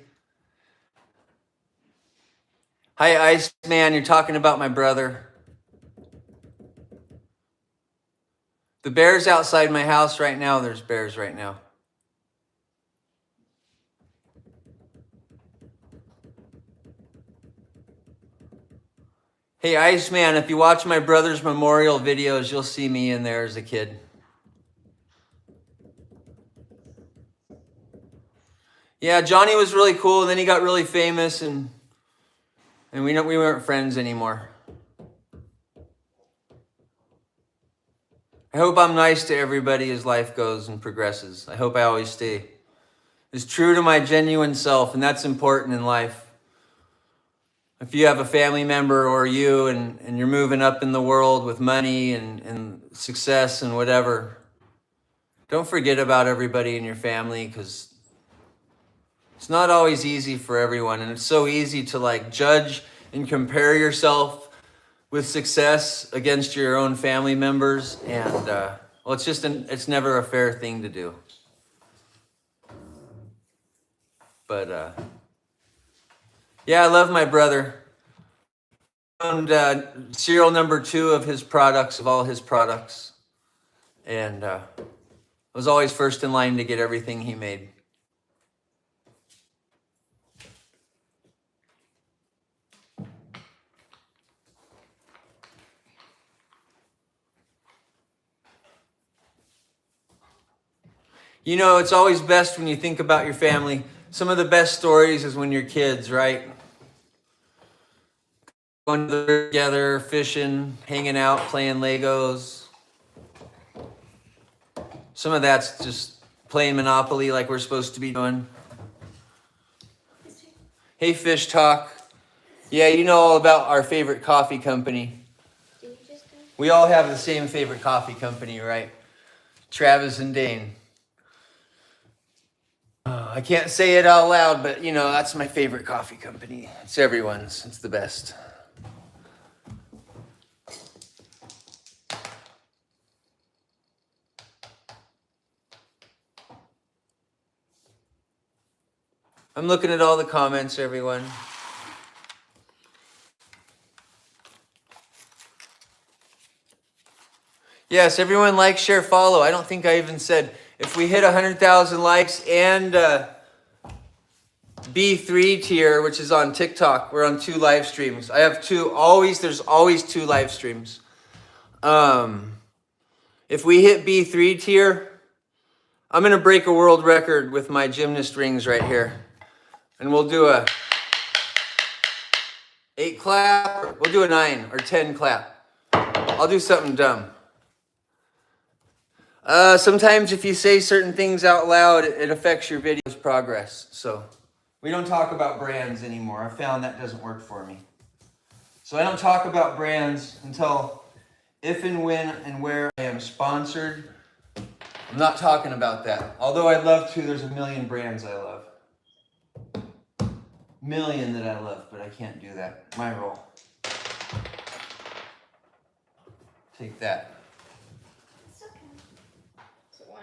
Hi, Iceman. You're talking about my brother. The bear's outside my house right now. There's bears right now. Hey, Iceman, if you watch my brother's memorial videos, you'll see me in there as a kid. Yeah, Johnny was really cool, and then he got really famous, and we weren't friends anymore. I hope I'm nice to everybody as life goes and progresses. I hope I always stay as true to my genuine self, and that's important in life. If you have a family member or you and you're moving up in the world with money and success and whatever, don't forget about everybody in your family, because it's not always easy for everyone. And it's so easy to like judge and compare yourself with success against your own family members. And well, it's never a fair thing to do. But yeah, I love my brother. I owned serial number 2 of his products, of all his products. And I was always first in line to get everything he made. You know, it's always best when you think about your family. Some of the best stories is when you're kids, right? Going together, fishing, hanging out, playing Legos. Some of that's just playing Monopoly like we're supposed to be doing. Hey, Fish Talk. Yeah, you know all about our favorite coffee company. We all have the same favorite coffee company, right? Travis and Dane. I can't say it out loud, but you know, that's my favorite coffee company. It's everyone's. It's the best. I'm looking at all the comments, everyone. Yes, everyone like, share, follow. I don't think I even said if we hit 100,000 likes and B3 tier, which is on TikTok. We're on 2 live streams. I have 2, always, there's always 2 live streams. If we hit B3 tier, I'm gonna break a world record with my gymnast rings right here. And we'll do a 8 clap, we'll do a 9 or 10 clap. I'll do something dumb. Sometimes if you say certain things out loud, it affects your video's progress. So we don't talk about brands anymore. I found that doesn't work for me. So I don't talk about brands until if and when and where I am sponsored. I'm not talking about that. Although I'd love to, there's a million brands I love. Million that I love, but I can't do that. My role. Take that. It's okay. It's 1.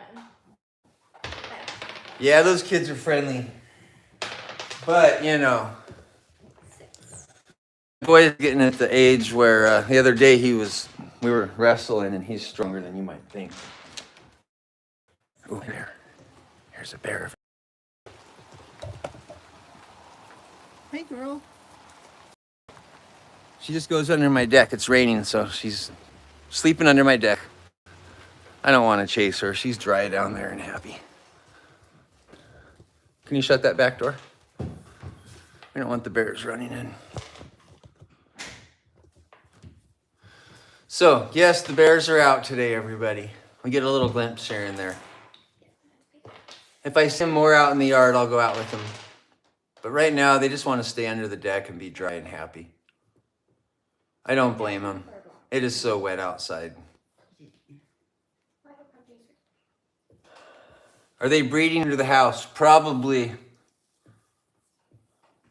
Yeah, those kids are friendly. But, you know, 6. boy's getting at the age where the other day we were wrestling and he's stronger than you might think. Ooh, bear. Here's a bear. Hey, girl. She just goes under my deck. It's raining, so she's sleeping under my deck. I don't want to chase her. She's dry down there and happy. Can you shut that back door? We don't want the bears running in. So, yes, the bears are out today, everybody. We get a little glimpse here and there. If I see them more out in the yard, I'll go out with them. But right now, they just want to stay under the deck and be dry and happy. I don't blame them. It is so wet outside. Are they breeding under the house? Probably.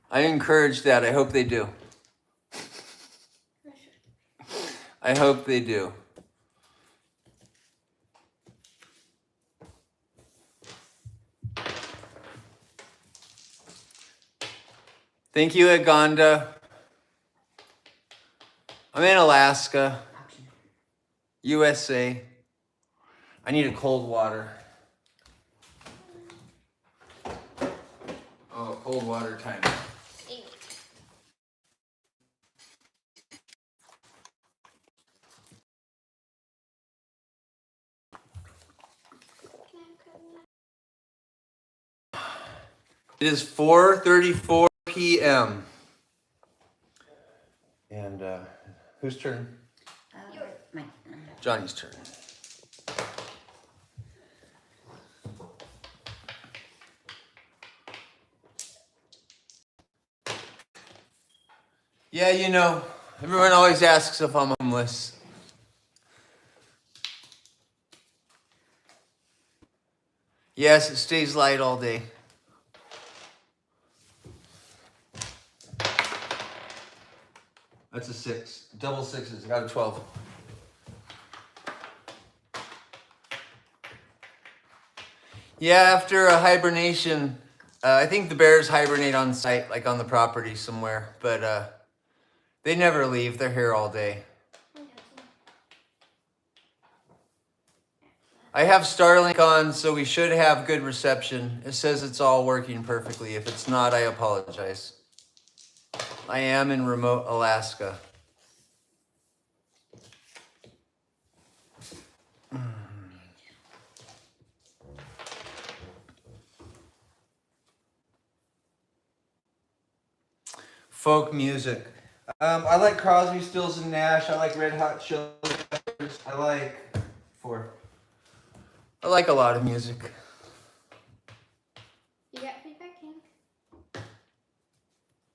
I encourage that. I hope they do. I hope they do. Thank you, Aganda. I'm in Alaska, USA. I need a cold water. Oh, cold water time. It is 4:34 p.m. And whose turn? Mine. Johnny's turn. Yeah, you know, everyone always asks if I'm homeless. Yes, it stays light all day. That's a 6. Double 6s. I got a 12. Yeah, after a hibernation, I think the bears hibernate on site, like on the property somewhere. But they never leave. They're here all day. I have Starlink on, so we should have good reception. It says it's all working perfectly. If it's not, I apologize. I am in remote Alaska. Folk music. I like Crosby, Stills, and Nash. I like Red Hot Chili Peppers. I like a lot of music. You got feedback, King?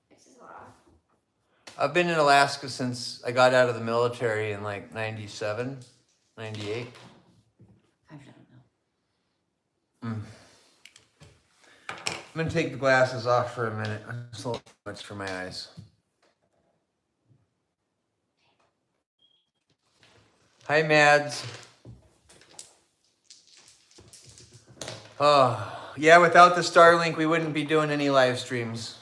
This is a lot. I've been in Alaska since I got out of the military in like 97, 98. I don't know. I'm gonna take the glasses off for a minute. It's a little too much for my eyes. Hi, Mads. Oh, yeah, without the Starlink, we wouldn't be doing any live streams.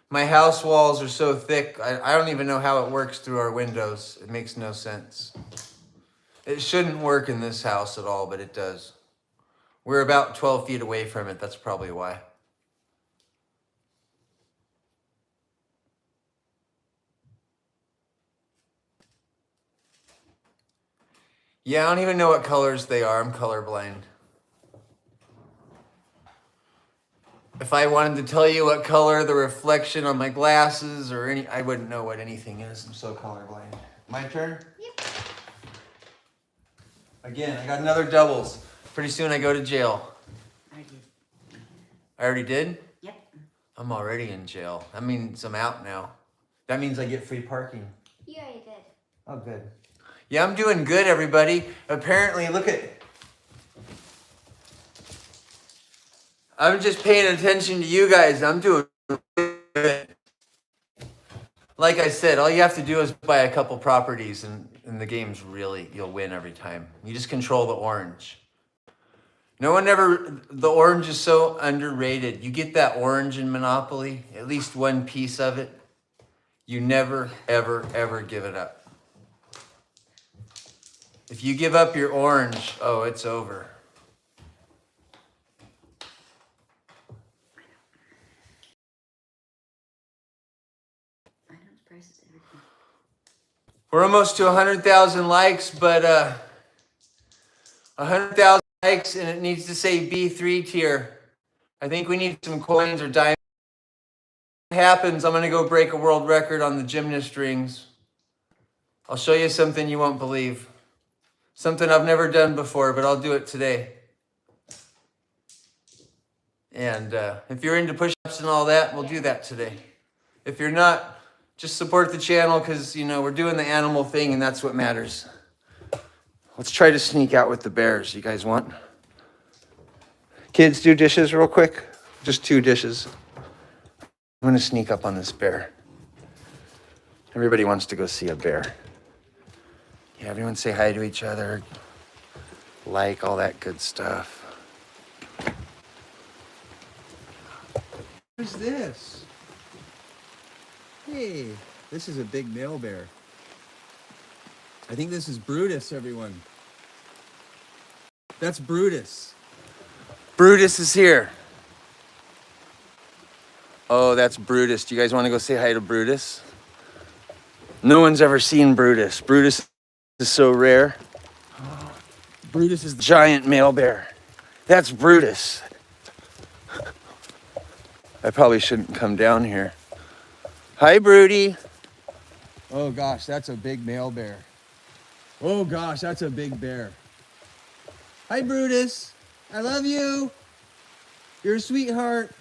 My house walls are so thick, I don't even know how it works through our windows. It makes no sense. It shouldn't work in this house at all, but it does. We're about 12 feet away from it. That's probably why. Yeah, I don't even know what colors they are. I'm colorblind. If I wanted to tell you what color the reflection on my glasses or any, I wouldn't know what anything is. I'm so colorblind. My turn? Yep. Again, I got another doubles. Pretty soon I go to jail. I did. I already did? Yep. I'm already in jail. That means I'm out now. That means I get free parking. You already did. Oh, good. Yeah, I'm doing good, everybody. Apparently, look at... I'm just paying attention to you guys. I'm doing good. Like I said, all you have to do is buy a couple properties and the game's really, you'll win every time. You just control the orange. No one ever, the orange is so underrated. You get that orange in Monopoly, at least one piece of it. You never, ever, ever give it up. If you give up your orange, oh, it's over. I know the prices everything. We're almost to 100,000 likes, but 100,000 likes and it needs to say B3 tier. I think we need some coins or diamonds. If it happens, I'm gonna go break a world record on the gymnast rings. I'll show you something you won't believe. Something I've never done before, but I'll do it today. And if you're into push-ups and all that, we'll do that today. If you're not, just support the channel because, you know, we're doing the animal thing and that's what matters. Let's try to sneak out with the bears. You guys want? Kids, do dishes real quick. Just 2 dishes. I'm going to sneak up on this bear. Everybody wants to go see a bear. Yeah, everyone say hi to each other. Like all that good stuff. Who's this? Hey, this is a big male bear. I think this is Brutus, everyone. That's Brutus. Brutus is here. Oh, that's Brutus. Do you guys want to go say hi to Brutus? No one's ever seen Brutus. Brutus is so rare. Brutus is the giant male bear. That's Brutus. I probably shouldn't come down here. Hi, Broody. Oh gosh, that's a big male bear. Oh gosh, that's a big bear. Hi, Brutus. I love you. You're a sweetheart.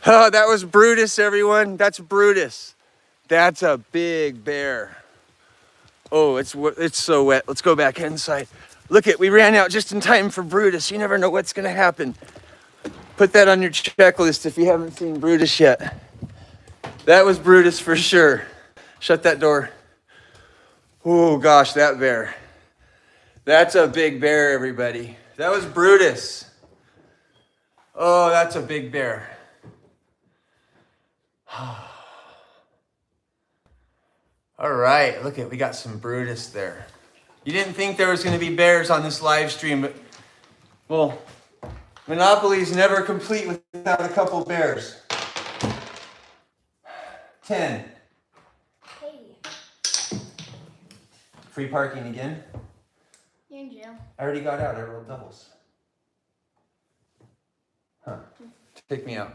Oh, that was Brutus, everyone. That's Brutus. That's a big bear. Oh, it's so wet. Let's go back inside. Look we ran out just in time for Brutus. You never know what's gonna happen. Put that on your checklist if you haven't seen Brutus yet. That was Brutus for sure. Shut that door. Oh gosh, that bear. That's a big bear, everybody. That was Brutus. Oh, that's a big bear. All right, look we got some Brutus there. You didn't think there was going to be bears on this live stream, but, well, Monopoly's never complete without a couple bears. 10. Hey, Free parking again. you're in jail. I already got out. I rolled doubles. Huh. Take me out.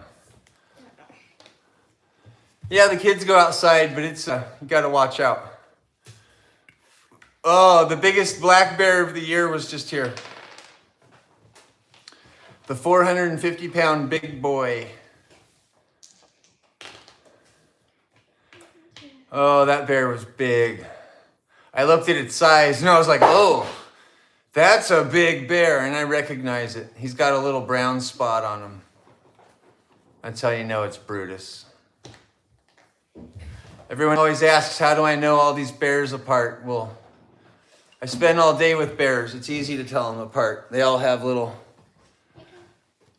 Yeah, the kids go outside, but it's you got to watch out. Oh, the biggest black bear of the year was just here. The 450-pound big boy. Oh, that bear was big. I looked at its size and I was like, oh, that's a big bear. And I recognize it. He's got a little brown spot on him. That's how you know it's Brutus. Everyone always asks, how do I know all these bears apart? Well, I spend all day with bears. It's easy to tell them apart. They all have little,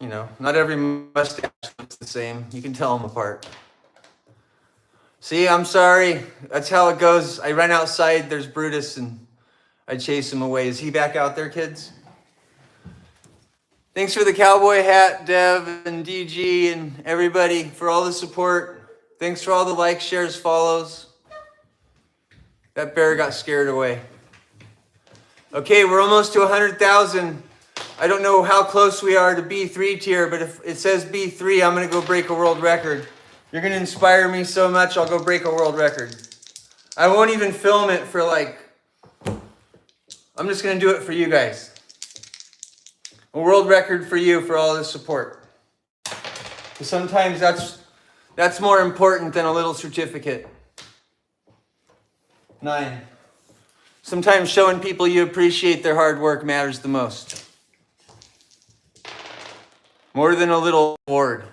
you know, not every mustache looks the same. You can tell them apart. See, I'm sorry. That's how it goes. I run outside, there's Brutus, and I chase him away. Is he back out there, kids? Thanks for the cowboy hat, Dev and DG and everybody for all the support. Thanks for all the likes, shares, follows. That bear got scared away. Okay, we're almost to 100,000. I don't know how close we are to B3 tier, but if it says B3, I'm gonna go break a world record. You're gonna inspire me so much, I'll go break a world record. I won't even film it for I'm just gonna do it for you guys. A world record for you for all this support. Because sometimes that's more important than a little certificate. 9. Sometimes showing people you appreciate their hard work matters the most. More than a little award.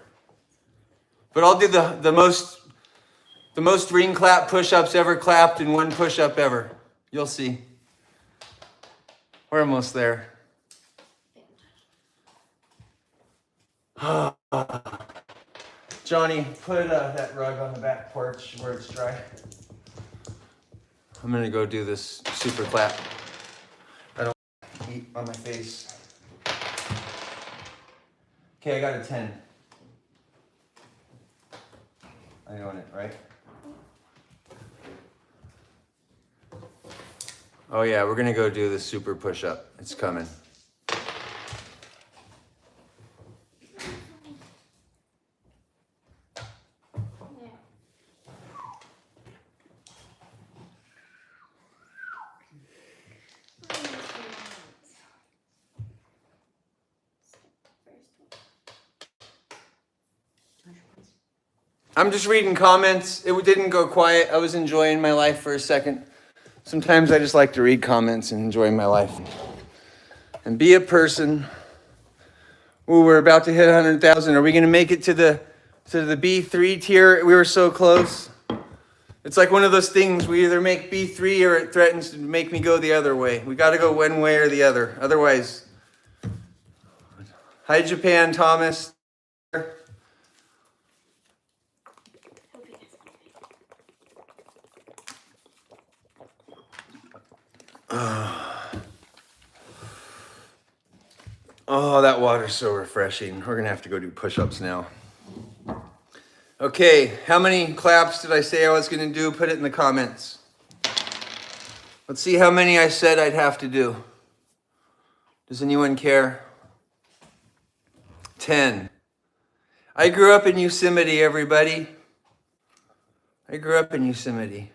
But I'll do the most ring clap push-ups ever clapped in one push-up ever. You'll see. We're almost there. Johnny, put that rug on the back porch where it's dry. I'm gonna go do this super clap. I don't eat on my face. Okay, I got a 10. I own it, right? Oh yeah, we're gonna go do the super push-up. It's coming. I'm just reading comments. It didn't go quiet. I was enjoying my life for a second. Sometimes I just like to read comments and enjoy my life. And be a person. Ooh, we're about to hit 100,000. Are we going to make it to the B3 tier? We were so close. It's like one of those things. We either make B3 or it threatens to make me go the other way. We got to go one way or the other. Otherwise. Hi, Japan, Thomas. Oh, that water's so refreshing. We're gonna have to go do push-ups now. Okay, how many claps did I say I was gonna do? Put it in the comments. Let's see how many I said I'd have to do. Does anyone care? 10. I grew up in Yosemite, everybody. I grew up in Yosemite.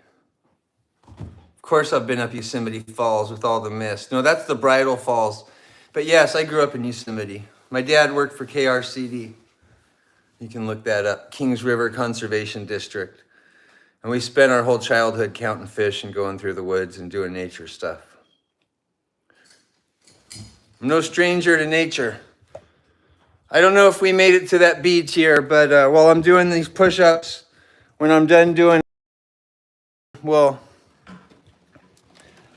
Of course I've been up Yosemite Falls with all the mist. No, that's the Bridal Falls. But yes, I grew up in Yosemite. My dad worked for KRCD. You can look that up. Kings River Conservation District. And we spent our whole childhood counting fish and going through the woods and doing nature stuff. I'm no stranger to nature. I don't know if we made it to that B tier, but while I'm doing these push-ups, when I'm done doing, well,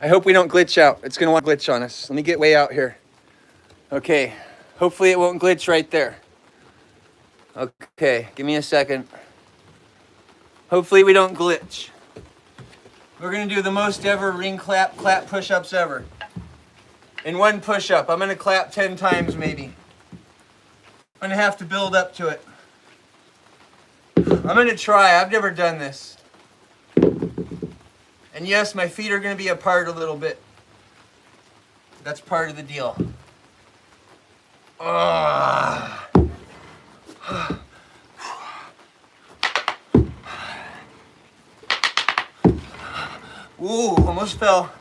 I hope we don't glitch out. It's gonna want to glitch on us. Let me get way out here. Okay, hopefully it won't glitch right there. Okay, give me a second. Hopefully we don't glitch. We're gonna do the most ever ring clap push-ups ever. In one push-up, I'm gonna clap 10 times maybe. I'm gonna have to build up to it. I'm gonna try, I've never done this. And yes, my feet are gonna be apart a little bit. That's part of the deal. Ooh, almost fell.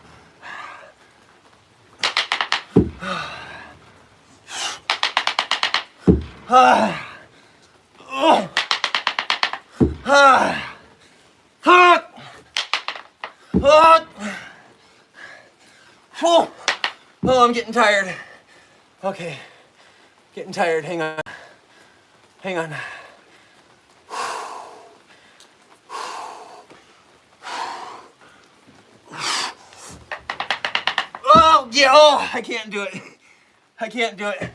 Oh, I'm getting tired. Okay, getting tired. Hang on. Hang on. Oh, yeah. Oh, I can't do it. I can't do it.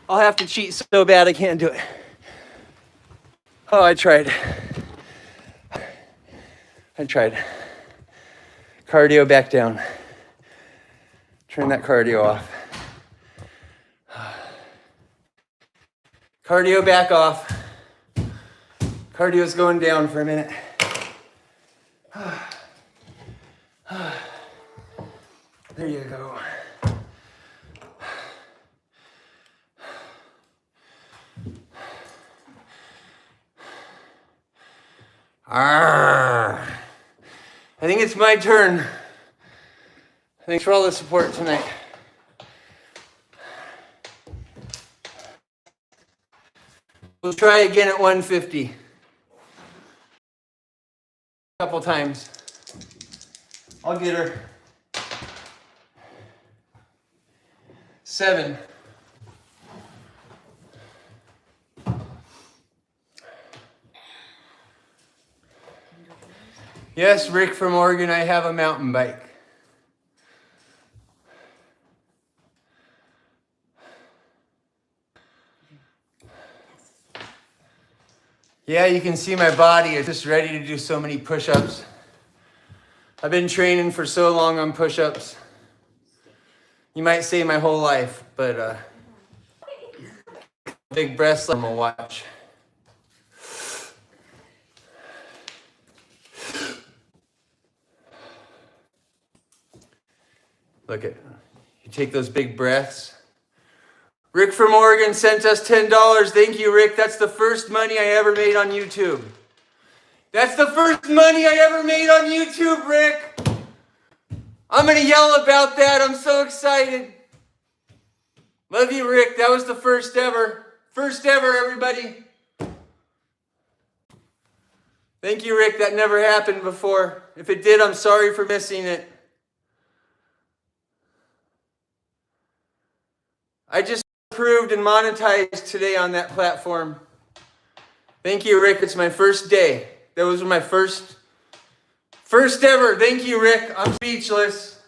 I'll have to cheat so bad I can't do it. Oh, I tried. Cardio back down. Turn that cardio off. Cardio back off. Cardio's going down for a minute. There you go. Arrgh. I think it's my turn. Thanks for all the support tonight. We'll try again at 150. A couple times. I'll get her. 7. Yes, Rick from Oregon, I have a mountain bike. Yeah, you can see my body is just ready to do so many push-ups. I've been training for so long on push-ups. You might say my whole life, but big breasts I'm gonna watch. Look at, you take those big breaths. Rick from Oregon sent us $10. Thank you, Rick. That's the first money I ever made on YouTube. That's the first money I ever made on YouTube, Rick. I'm going to yell about that. I'm so excited. Love you, Rick. That was the first ever. First ever, everybody. Thank you, Rick. That never happened before. If it did, I'm sorry for missing it. I just approved and monetized today on that platform. Thank you, Rick. It's my first day. That was my first ever. Thank you, Rick. I'm speechless.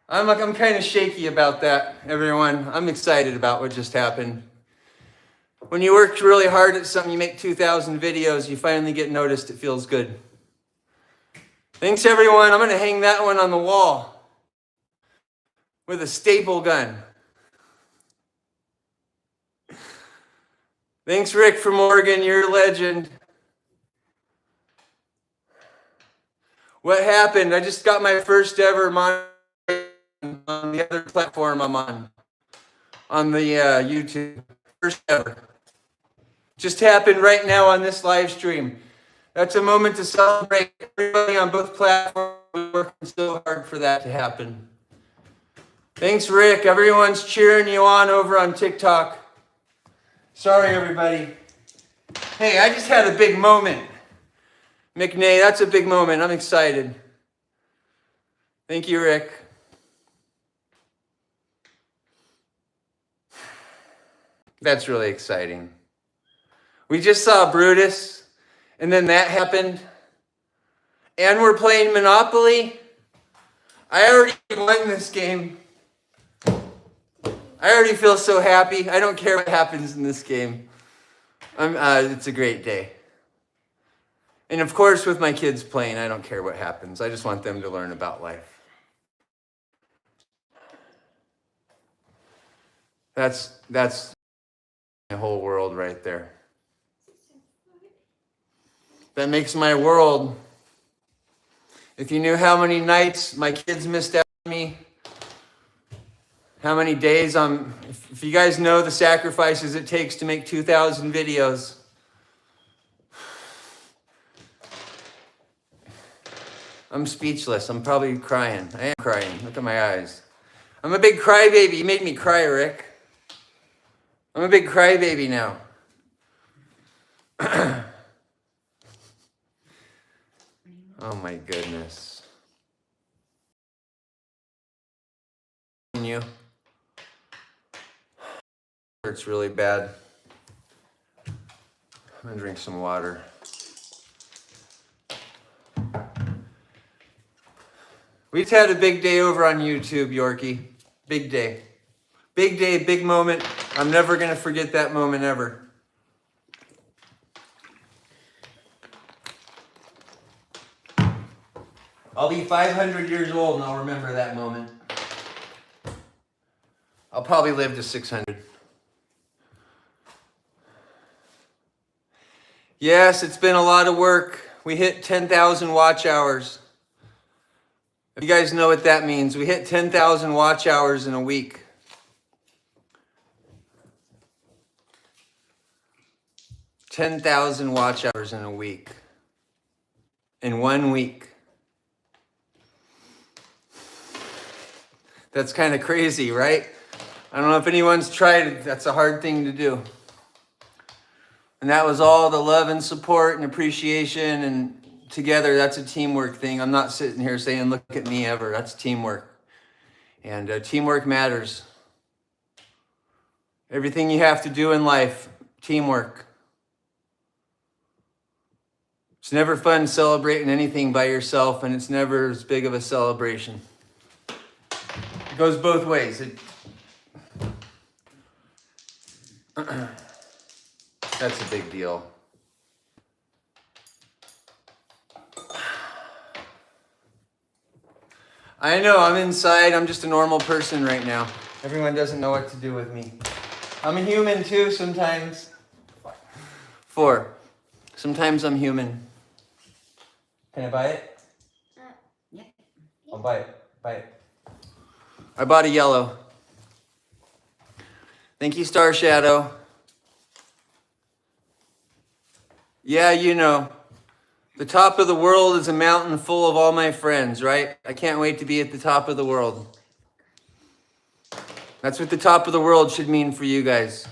I'm kind of shaky about that, everyone. I'm excited about what just happened. When you work really hard at something, you make 2,000 videos, you finally get noticed, it feels good. Thanks, everyone. I'm going to hang that one on the wall with a staple gun. Thanks, Rick from Oregon. You're a legend. What happened? I just got my first ever monetization on the other platform I'm on the YouTube. First ever. Just happened right now on this live stream. That's a moment to celebrate. Everybody on both platforms is working so hard for that to happen. Thanks, Rick. Everyone's cheering you on over on TikTok. Sorry, everybody. Hey, I just had a big moment. McNay, that's a big moment. I'm excited. Thank you, Rick. That's really exciting. We just saw Brutus, and then that happened. And we're playing Monopoly. I already won this game. I already feel so happy. I don't care what happens in this game. It's a great day. And of course, with my kids playing, I don't care what happens. I just want them to learn about life. That's my whole world right there. That makes my world. If you knew how many nights my kids missed out on me, how many days if you guys know the sacrifices it takes to make 2,000 videos. I'm speechless. I'm probably crying. I am crying. Look at my eyes. I'm a big crybaby. You made me cry, Rick. I'm a big crybaby now. Oh my goodness. You. Hurts really bad. I'm gonna drink some water. We've had a big day over on YouTube, Yorkie. Big day. Big day, big moment. I'm never gonna forget that moment ever. I'll be 500 years old and I'll remember that moment. I'll probably live to 600. Yes, it's been a lot of work. We hit 10,000 watch hours. If you guys know what that means, we hit 10,000 watch hours in a week. 10,000 watch hours in a week. In 1 week. That's kind of crazy, right? I don't know if anyone's tried it. That's a hard thing to do. And that was all the love and support and appreciation, and together, that's a teamwork thing. I'm not sitting here saying, look at me ever. That's teamwork. And teamwork matters. Everything you have to do in life, teamwork. It's never fun celebrating anything by yourself, and it's never as big of a celebration. It goes both ways. That's a big deal. I know, I'm inside. I'm just a normal person right now. Everyone doesn't know what to do with me. I'm a human too sometimes. 4. Sometimes I'm human. Can I buy it? Yeah. I'll buy it. Buy it. I bought a yellow. Thank you, Star Shadow. Yeah, you know. The top of the world is a mountain full of all my friends, right? I can't wait to be at the top of the world. That's what the top of the world should mean for you guys.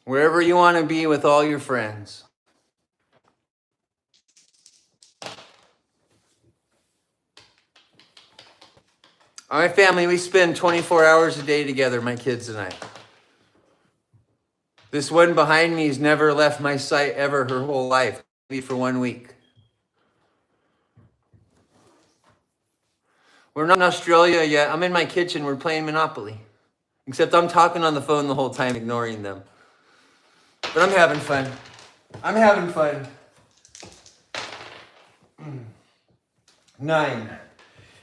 Wherever you want to be with all your friends. My family, we spend 24 hours a day together, my kids and I. This one behind me has never left my sight ever her whole life, maybe for 1 week. We're not in Australia yet. I'm in my kitchen. We're playing Monopoly. Except I'm talking on the phone the whole time, ignoring them. But I'm having fun. I'm having fun. 9.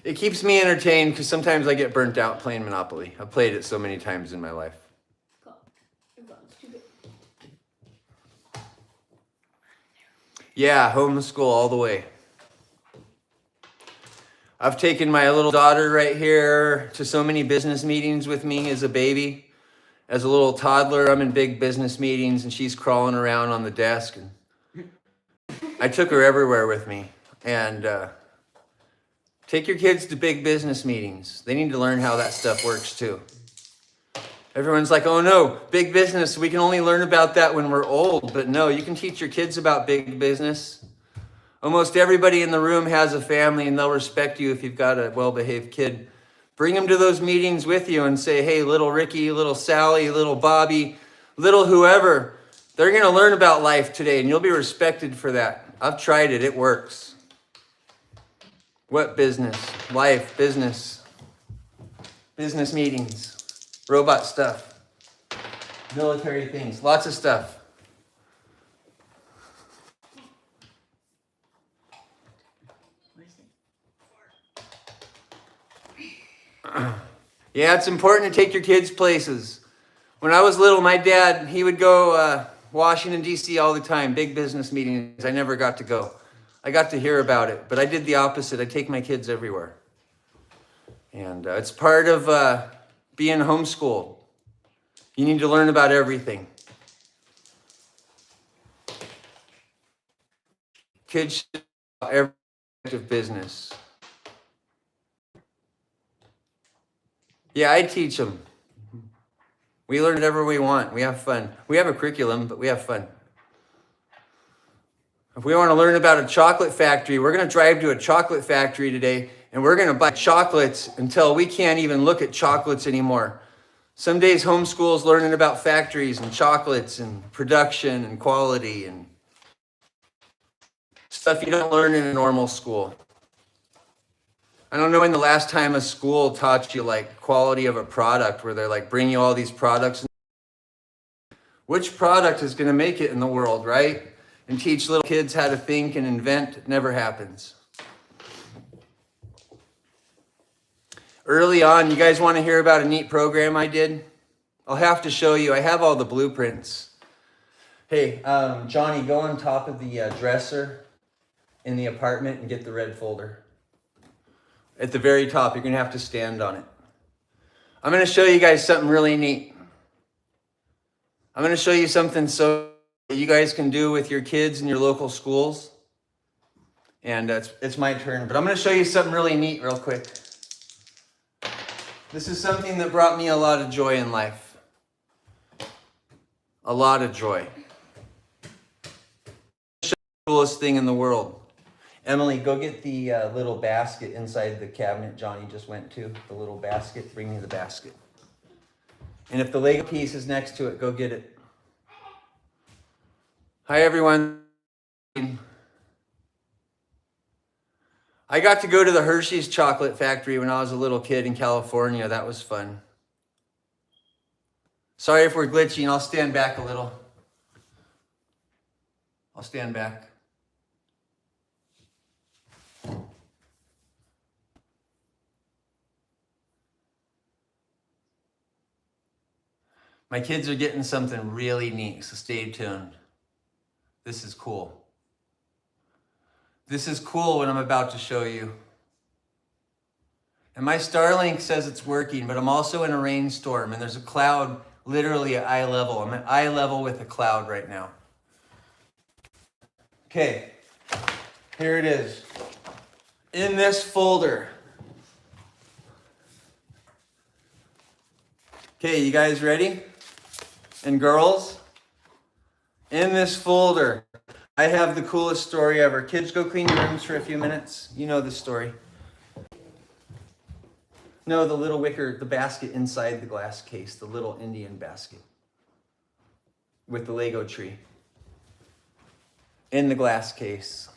It keeps me entertained because sometimes I get burnt out playing Monopoly. I've played it so many times in my life. Yeah, homeschool all the way. I've taken my little daughter right here to so many business meetings with me as a baby. As a little toddler, I'm in big business meetings and she's crawling around on the desk. And I took her everywhere with me. And take your kids to big business meetings. They need to learn how that stuff works too. Everyone's like, oh no, big business, we can only learn about that when we're old. But no, you can teach your kids about big business. Almost everybody in the room has a family and they'll respect you if you've got a well-behaved kid. Bring them to those meetings with you and say, hey, little Ricky, little Sally, little Bobby, little whoever, they're going to learn about life today and you'll be respected for that. I've tried it. It works. What business? Life, business meetings, robot stuff, military things, lots of stuff. Yeah, it's important to take your kids places. When I was little, my dad, he would go Washington, D.C. all the time, big business meetings. I never got to go. I got to hear about it, but I did the opposite. I take my kids everywhere. And it's part of being homeschooled. You need to learn about everything. Kids should know every aspect of business. Yeah, I teach them. We learn whatever we want. We have fun. We have a curriculum, but we have fun. If we want to learn about a chocolate factory, we're going to drive to a chocolate factory today, and we're going to buy chocolates until we can't even look at chocolates anymore. Some days homeschool is learning about factories and chocolates and production and quality and stuff you don't learn in a normal school. I don't know when the last time a school taught you like quality of a product where they're like bring you all these products. Which product is going to make it in the world, right? And teach little kids how to think and invent. It never happens. Early on, you guys want to hear about a neat program I did? I'll have to show you. I have all the blueprints. Hey, Johnny, go on top of the dresser in the apartment and get the red folder. At the very top, you're going to have to stand on it. I'm going to show you guys something really neat. I'm going to show you something so that you guys can do with your kids in your local schools. And it's my turn, but I'm going to show you something really neat real quick. This is something that brought me a lot of joy in life. A lot of joy. The coolest thing in the world. Emily, go get the little basket inside the cabinet Johnny just went to. The little basket. Bring me the basket. And if the Lego piece is next to it, go get it. Hi, everyone. I got to go to the Hershey's chocolate factory when I was a little kid in California. That was fun. Sorry if we're glitching. I'll stand back a little. I'll stand back. My kids are getting something really neat, so stay tuned. This is cool. This is cool what I'm about to show you. And my Starlink says it's working, but I'm also in a rainstorm and there's a cloud literally at eye level. I'm at eye level with a cloud right now. Okay, here it is. In this folder. Okay, you guys ready? And girls? In this folder, I have the coolest story ever. Kids, go clean your rooms for a few minutes. You know the story. No, the little wicker, the basket inside the glass case, the little Indian basket with the Lego tree in the glass case.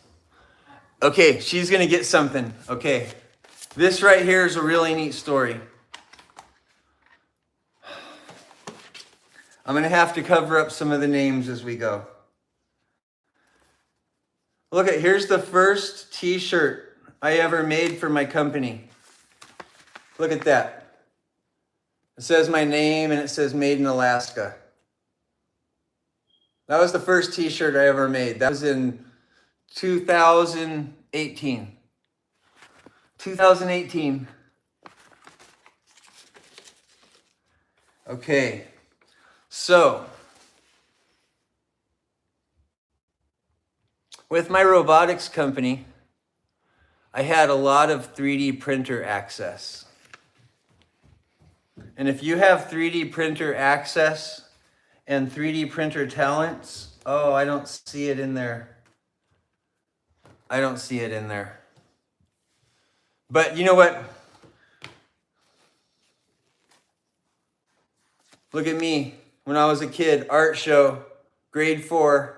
Okay, she's gonna get something. Okay, this right here is a really neat story. I'm gonna have to cover up some of the names as we go. Look at, here's the first t-shirt I ever made for my company. Look at that. It says my name and it says Made in Alaska. That was the first t-shirt I ever made. That was in 2018. 2018. Okay, so with my robotics company, I had a lot of 3D printer access. And if you have 3D printer access and 3D printer talents, oh, I don't see it in there. I don't see it in there. But you know what? Look at me. When I was a kid, art show, grade 4.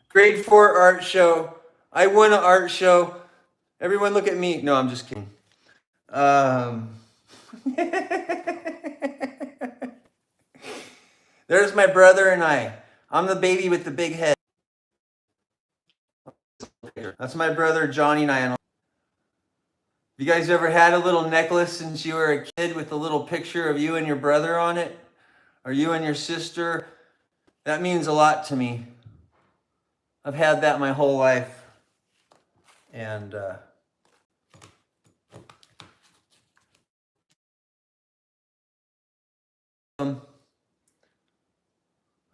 Grade 4 art show. I won an art show. Everyone look at me. No, I'm just kidding. There's my brother and I. I'm the baby with the big head. That's my brother Johnny and I. You guys ever had a little necklace since you were a kid with a little picture of you and your brother on it? Or you and your sister? That means a lot to me. I've had that my whole life. And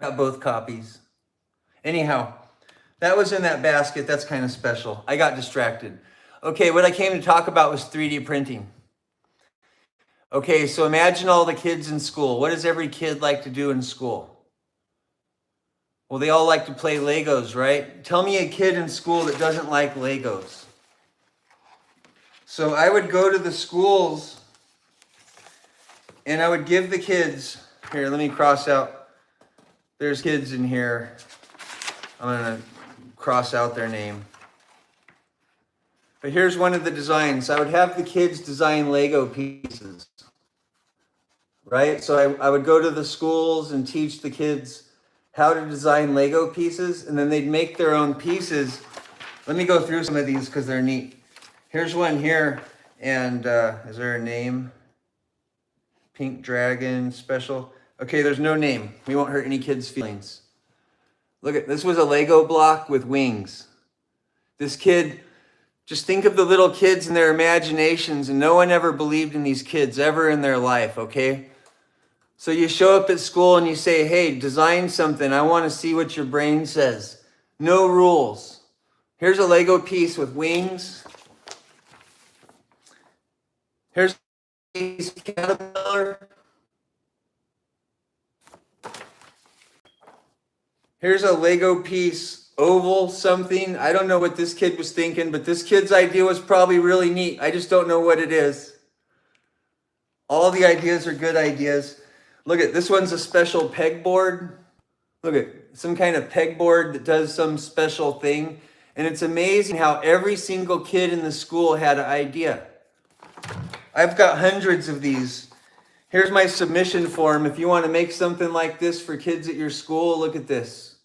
got both copies. Anyhow, that was in that basket. That's kind of special. I got distracted. Okay, what I came to talk about was 3D printing. Okay, so imagine all the kids in school. What does every kid like to do in school? Well, they all like to play Legos, right? Tell me a kid in school that doesn't like Legos. So I would go to the schools and I would give the kids, here, let me cross out. There's kids in here. I'm gonna cross out their name. But here's one of the designs. I would have the kids design Lego pieces, right? So I would go to the schools and teach the kids how to design Lego pieces, and then they'd make their own pieces. Let me go through some of these because they're neat. Here's one here, and is there a name? Pink Dragon Special. Okay, there's no name. We won't hurt any kids' feelings. Look at, this was a Lego block with wings. This kid, just think of the little kids and their imaginations, and no one ever believed in these kids ever in their life, okay? So you show up at school and you say, hey, design something. I want to see what your brain says. No rules. Here's a Lego piece with wings. Here's a piece of caterpillar. Here's a Lego piece, oval something. I don't know what this kid was thinking, but this kid's idea was probably really neat. I just don't know what it is. All the ideas are good ideas. Look at this one's a special pegboard. Look at some kind of pegboard that does some special thing. And it's amazing how every single kid in the school had an idea. I've got hundreds of these. Here's my submission form. If you want to make something like this for kids at your school, look at this.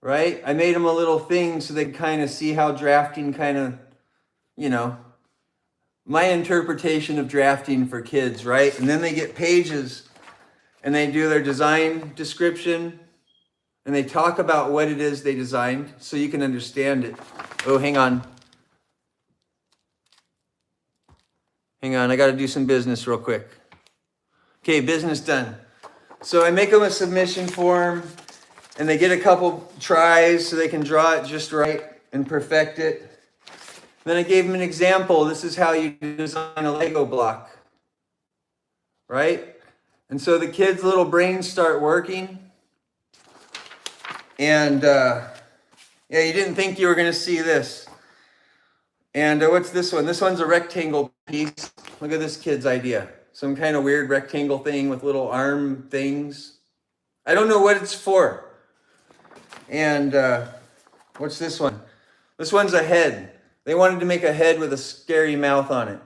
Right? I made them a little thing so they kind of see how drafting kind of, you know, my interpretation of drafting for kids, right? And then they get pages and they do their design description and they talk about what it is they designed so you can understand it. Oh, hang on. Hang on, I got to do some business real quick. Okay, business done. So I make them a submission form and they get a couple tries so they can draw it just right and perfect it. Then I gave them an example. This is how you design a Lego block, right? And so the kids' little brains start working. And yeah, you didn't think you were going to see this. And what's this one? This one's a rectangle piece. Look at this kid's idea. Some kind of weird rectangle thing with little arm things. I don't know what it's for. And what's this one? This one's a head. They wanted to make a head with a scary mouth on it.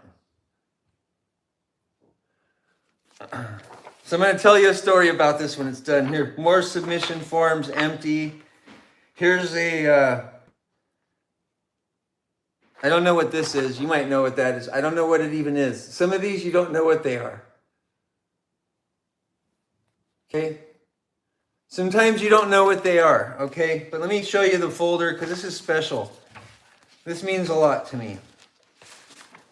So I'm going to tell you a story about this when it's done. Here, more submission forms, empty. Here's a, I don't know what this is. You might know what that is. I don't know what it even is. Some of these you don't know what they are. Okay? Sometimes you don't know what they are, okay? But let me show you the folder because this is special. This means a lot to me.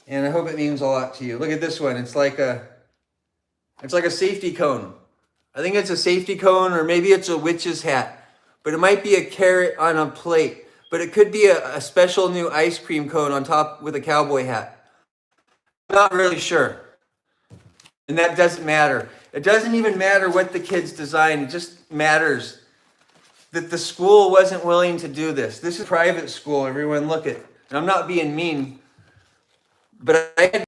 And I hope it means a lot to you. Look at this one. It's like a safety cone. I think it's a safety cone or maybe it's a witch's hat. But it might be a carrot on a plate. But it could be a special new ice cream cone on top with a cowboy hat. I'm not really sure. And that doesn't matter. It doesn't even matter what the kids design. It just matters that the school wasn't willing to do this. This is private school, everyone look at. And I'm not being mean, but I had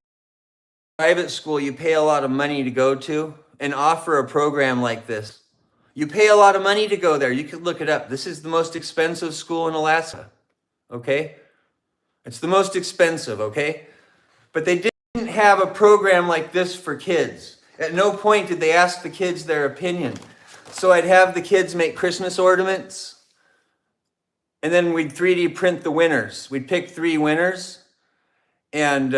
private school you pay a lot of money to go to and offer a program like this. You pay a lot of money to go there. You could look it up. This is the most expensive school in Alaska, okay? It's the most expensive, okay? But they didn't have a program like this for kids. At no point did they ask the kids their opinion. So I'd have the kids make Christmas ornaments, and then we'd 3D print the winners. We'd pick 3 winners, and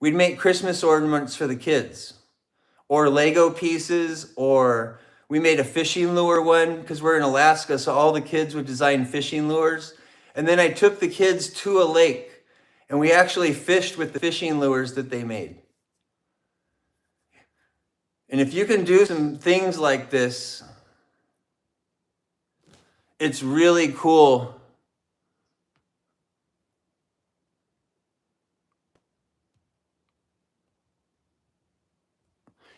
we'd make Christmas ornaments for the kids, or Lego pieces, or we made a fishing lure one, because we're in Alaska, so all the kids would design fishing lures. And then I took the kids to a lake, and we actually fished with the fishing lures that they made. And if you can do some things like this, it's really cool.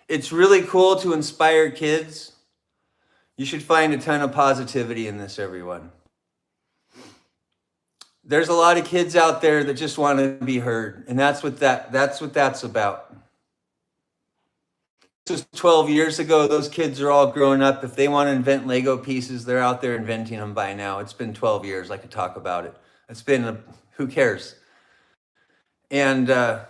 It's really cool to inspire kids. You should find a ton of positivity in this, everyone. There's a lot of kids out there that just want to be heard, and that's what that's about. This was 12 years ago. Those kids are all grown up. If they want to invent Lego pieces, they're out there inventing them by now. It's been 12 years. I could talk about it. It's been, who cares? And the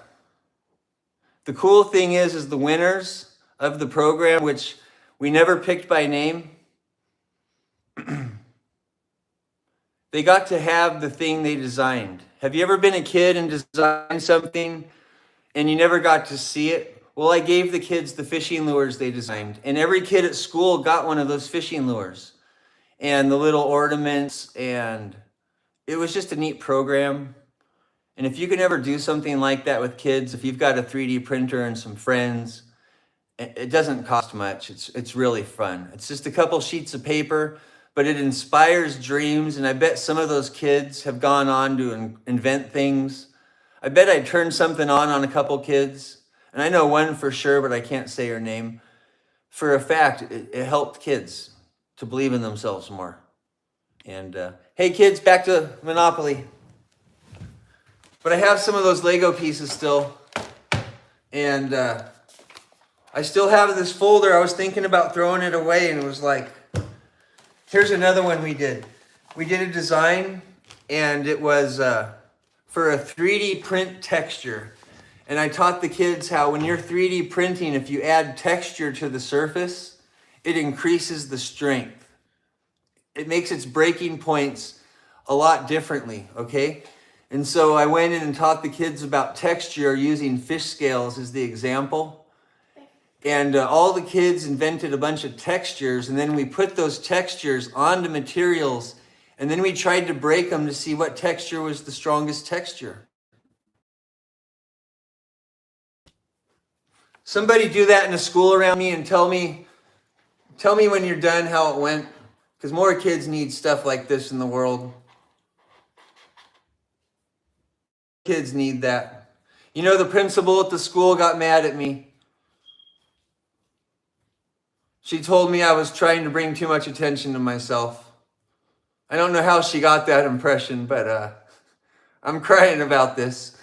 cool thing is the winners of the program, which we never picked by name, they got to have the thing they designed. Have you ever been a kid and designed something and you never got to see it? Well, I gave the kids the fishing lures they designed, and every kid at school got one of those fishing lures and the little ornaments, and it was just a neat program. And if you can ever do something like that with kids, if you've got a 3D printer and some friends, It doesn't cost much. It's really fun. It's just a couple sheets of paper, but it inspires dreams. And I bet some of those kids have gone on to invent things. I bet I turned something on a couple kids. And I know one for sure, but I can't say her name. For a fact, it helped kids to believe in themselves more. And hey kids, back to Monopoly. But I have some of those Lego pieces still. And I still have this folder. I was thinking about throwing it away, and it was like, here's another one we did. We did a design, and it was for a 3D print texture. And I taught the kids how when you're 3D printing, if you add texture to the surface, it increases the strength. It makes its breaking points a lot differently, okay? And so I went in and taught the kids about texture using fish scales as the example. And all the kids invented a bunch of textures, and then we put those textures onto materials, and then we tried to break them to see what texture was the strongest texture. Somebody do that in a school around me and tell me when you're done how it went, because more kids need stuff like this in the world. Kids need that. You know, the principal at the school got mad at me. She told me I was trying to bring too much attention to myself. I don't know how she got that impression, but I'm crying about this.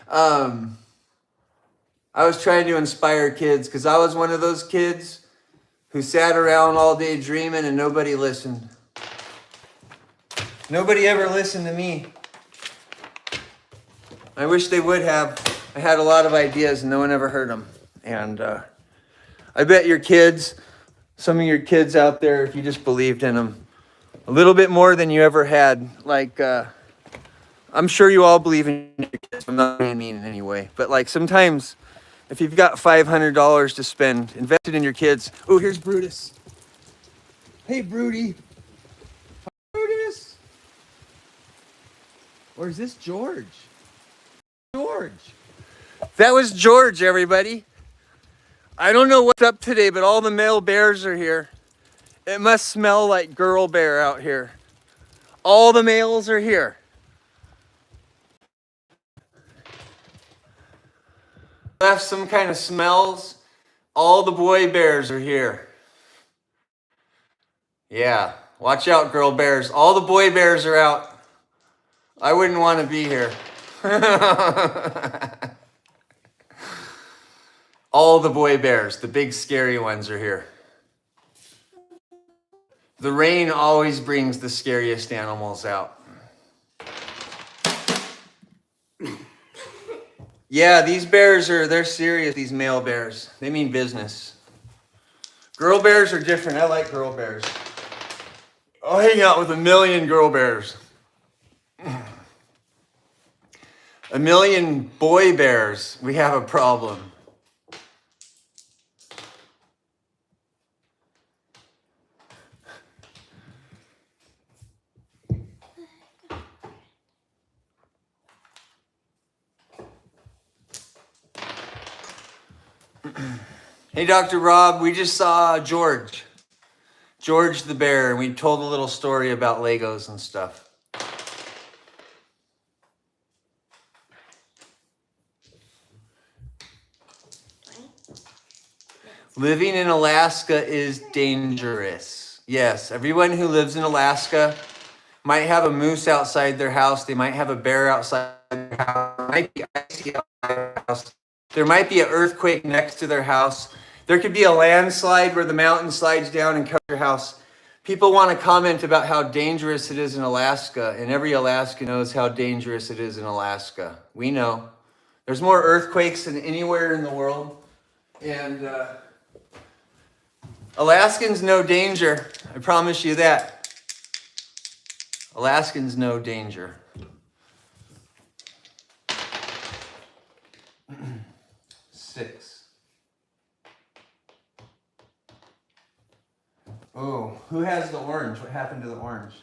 I was trying to inspire kids because I was one of those kids who sat around all day dreaming and nobody listened. Nobody ever listened to me. I wish they would have. I had a lot of ideas and no one ever heard them. And I bet your kids, some of your kids out there, if you just believed in them a little bit more than you ever had, like, I'm sure you all believe in your kids. I'm not being mean in any way. But like sometimes, if you've got $500 to spend, invest it in your kids. Oh, here's Brutus. Hey, Broody. Brutus. Or is this George? George. That was George, everybody. I don't know what's up today, but all the male bears are here. It must smell like girl bear out here. All the males are here. Left some kind of smells. All the boy bears are here. Yeah, watch out, girl bears. All the boy bears are out. I wouldn't want to be here. All the boy bears, the big scary ones, are here. The rain always brings the scariest animals out. Yeah, these bears they're serious, these male bears. They mean business. Girl bears are different. I like girl bears. I'll hang out with 1,000,000 girl bears. 1,000,000 boy bears, we have a problem. Hey, Dr. Rob, we just saw George the bear, and we told a little story about Legos and stuff. Living in Alaska is dangerous. Yes, everyone who lives in Alaska might have a moose outside their house. They might have a bear outside their house. There might be icy outside their house. There might be an earthquake next to their house. There could be a landslide where the mountain slides down and covers your house. People want to comment about how dangerous it is in Alaska, and every Alaskan knows how dangerous it is in Alaska. We know. There's more earthquakes than anywhere in the world. And Alaskans know danger. I promise you that. Alaskans know danger. Six. Oh, who has the orange? What happened to the orange?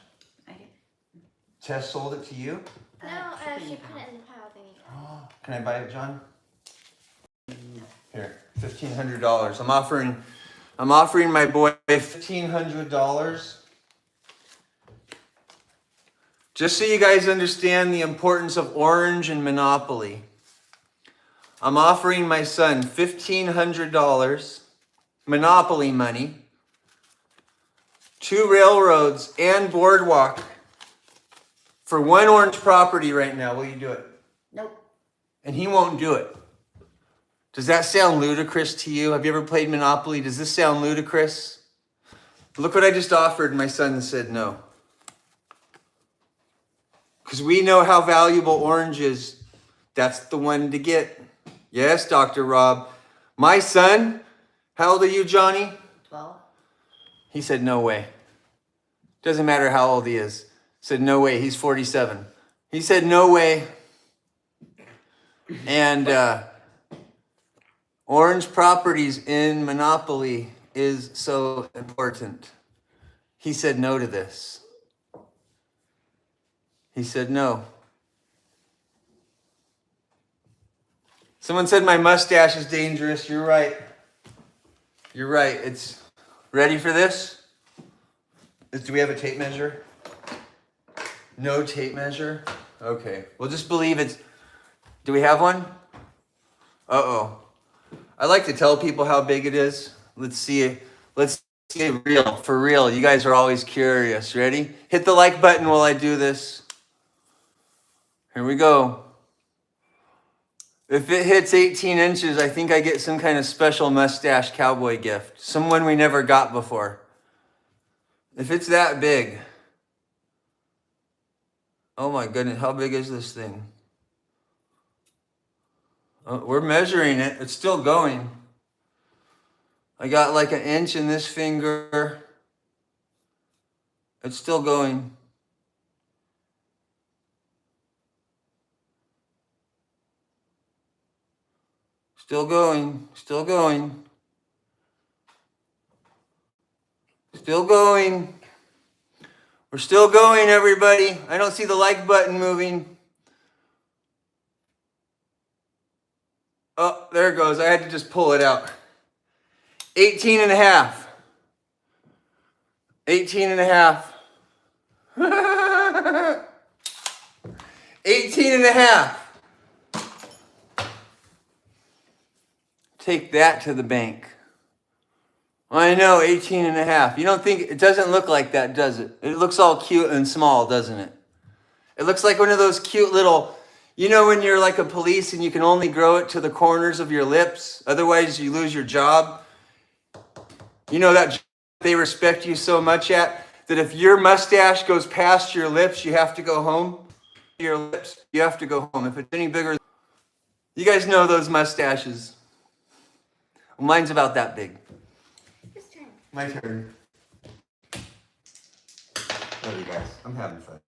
I did. Tess sold it to you? No, she put it in the pile thingy. Can I buy it, John? No. Here. $1,500. I'm offering my boy $1,500. Just so you guys understand the importance of orange and Monopoly. I'm offering my son $1,500 Monopoly money, 2 railroads and boardwalk for 1 orange property right now. Will you do it? Nope. And he won't do it. Does that sound ludicrous to you? Have you ever played Monopoly? Does this sound ludicrous? Look what I just offered. My son said no. Because we know how valuable orange is. That's the one to get. Yes, Dr. Rob. My son, how old are you, Johnny? 12. He said, no way. Doesn't matter how old he is. Said, no way. He's 47. He said, no way. And orange properties in Monopoly is so important. He said no to this. He said no. Someone said my mustache is dangerous. You're right. You're right. It's ready for this? Do we have a tape measure? No tape measure? Okay. We'll just believe it's... Do we have one? Uh-oh. I like to tell people how big it is. Let's see it. Let's see it real. For real. You guys are always curious. Ready? Hit the like button while I do this. Here we go. If it hits 18 inches, I think I get some kind of special mustache cowboy gift. Someone we never got before. If it's that big. Oh my goodness, how big is this thing? Oh, we're measuring it. It's still going. I got like 1 inch in this finger. It's still going. Still going. Still going. Still going. We're still going, everybody. I don't see the like button moving. Oh, there it goes. I had to just pull it out. 18 and a half. 18 and a half. 18 and a half. Take that to the bank. I know, 18 and a half. You don't think, it doesn't look like that, does it? It looks all cute and small, doesn't it? It looks like one of those cute little, you know when you're like a police and you can only grow it to the corners of your lips, otherwise you lose your job? You know that they respect you so much at, that if your mustache goes past your lips, you have to go home? Your lips, you have to go home. If it's any bigger, you guys know those mustaches. Well, mine's about that big. His turn. My turn. Love you guys. I'm having fun.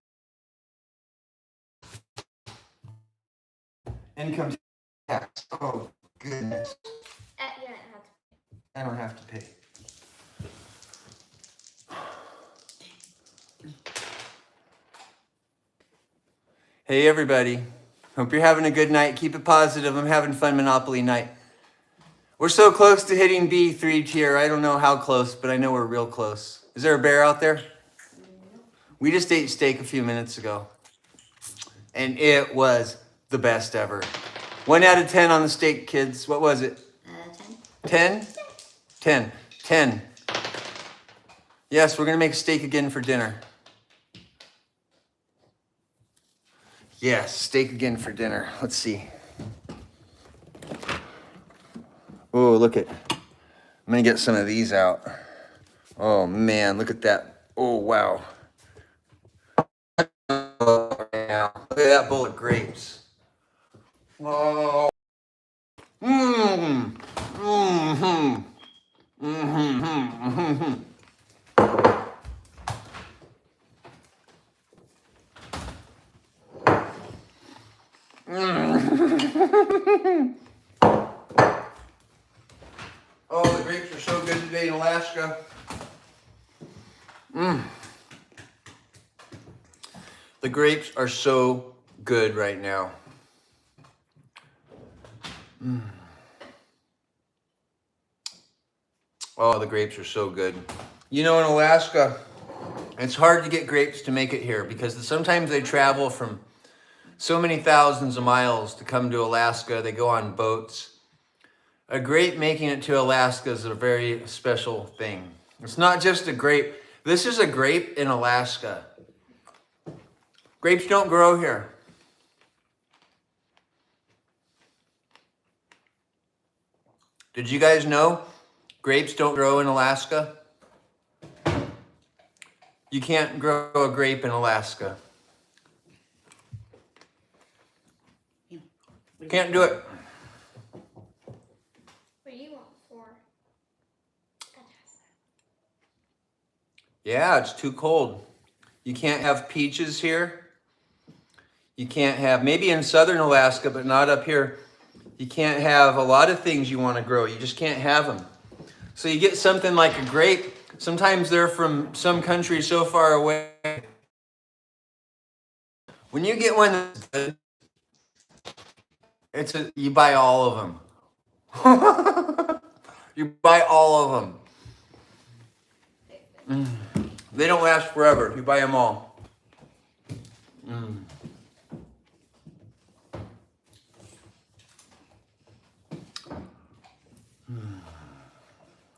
Income tax. Oh, goodness. You don't have to. I don't have to pay. Hey, everybody. Hope you're having a good night. Keep it positive. I'm having fun Monopoly night. We're so close to hitting B3 tier. I don't know how close, but I know we're real close. Is there a bear out there? We just ate steak a few minutes ago. And it was the best ever. 1 out of 10 on the steak, kids. What was it? 10. 10? 10. 10. Yes, we're going to make steak again for dinner. Yes, steak again for dinner. Let's see. Oh, look at. I'm going to get some of these out. Oh, man, look at that. Oh, wow. Oh, yeah. Look at that bowl of grapes. Oh. Mmm. Mmm. Mmm. Oh, the grapes are so good today in Alaska. The grapes are so good right now. Oh, the grapes are so good. You know, in Alaska, it's hard to get grapes to make it here because sometimes they travel from so many thousands of miles to come to Alaska. They go on boats. A grape making it to Alaska is a very special thing. It's not just a grape. This is a grape in Alaska. Grapes don't grow here. Did you guys know grapes don't grow in Alaska? You can't grow a grape in Alaska. Can't do it. What do you want for? Yeah, it's too cold. You can't have peaches here. You can't have, maybe in southern Alaska, but not up here. You can't have a lot of things you want to grow. You just can't have them. So you get something like a grape. Sometimes they're from some country so far away. When you get one that's good, you buy all of them. You buy all of them. They don't last forever. You buy them all.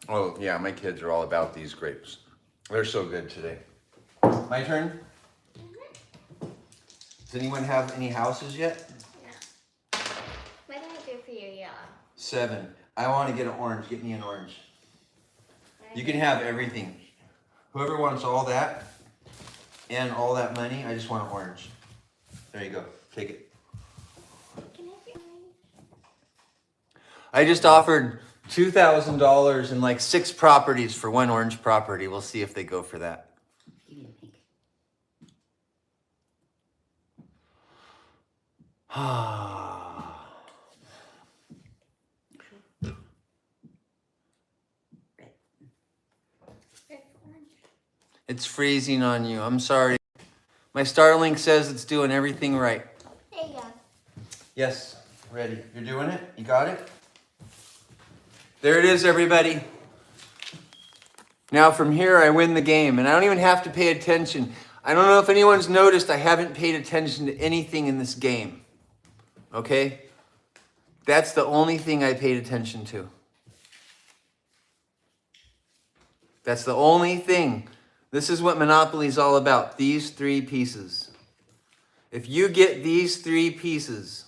Oh, yeah, my kids are all about these grapes. They're so good today. My turn? Does anyone have any houses yet? Yeah. What can I do for you, yellow? 7. I want to get an orange. Get me an orange. You can have everything. Whoever wants all that and all that money, I just want an orange. There you go. Take it. Can I have your orange? I just offered $2,000 and like 6 properties for one orange property. We'll see if they go for that. Give me the pink. Red. Red for orange. It's freezing on you. I'm sorry. My Starlink says it's doing everything right. There you go. Yes, ready. You're doing it? You got it? There it is, everybody. Now from here, I win the game, and I don't even have to pay attention. I don't know if anyone's noticed, I haven't paid attention to anything in this game. Okay? That's the only thing I paid attention to. That's the only thing. This is what Monopoly is all about. These 3 pieces. If you get these 3 pieces,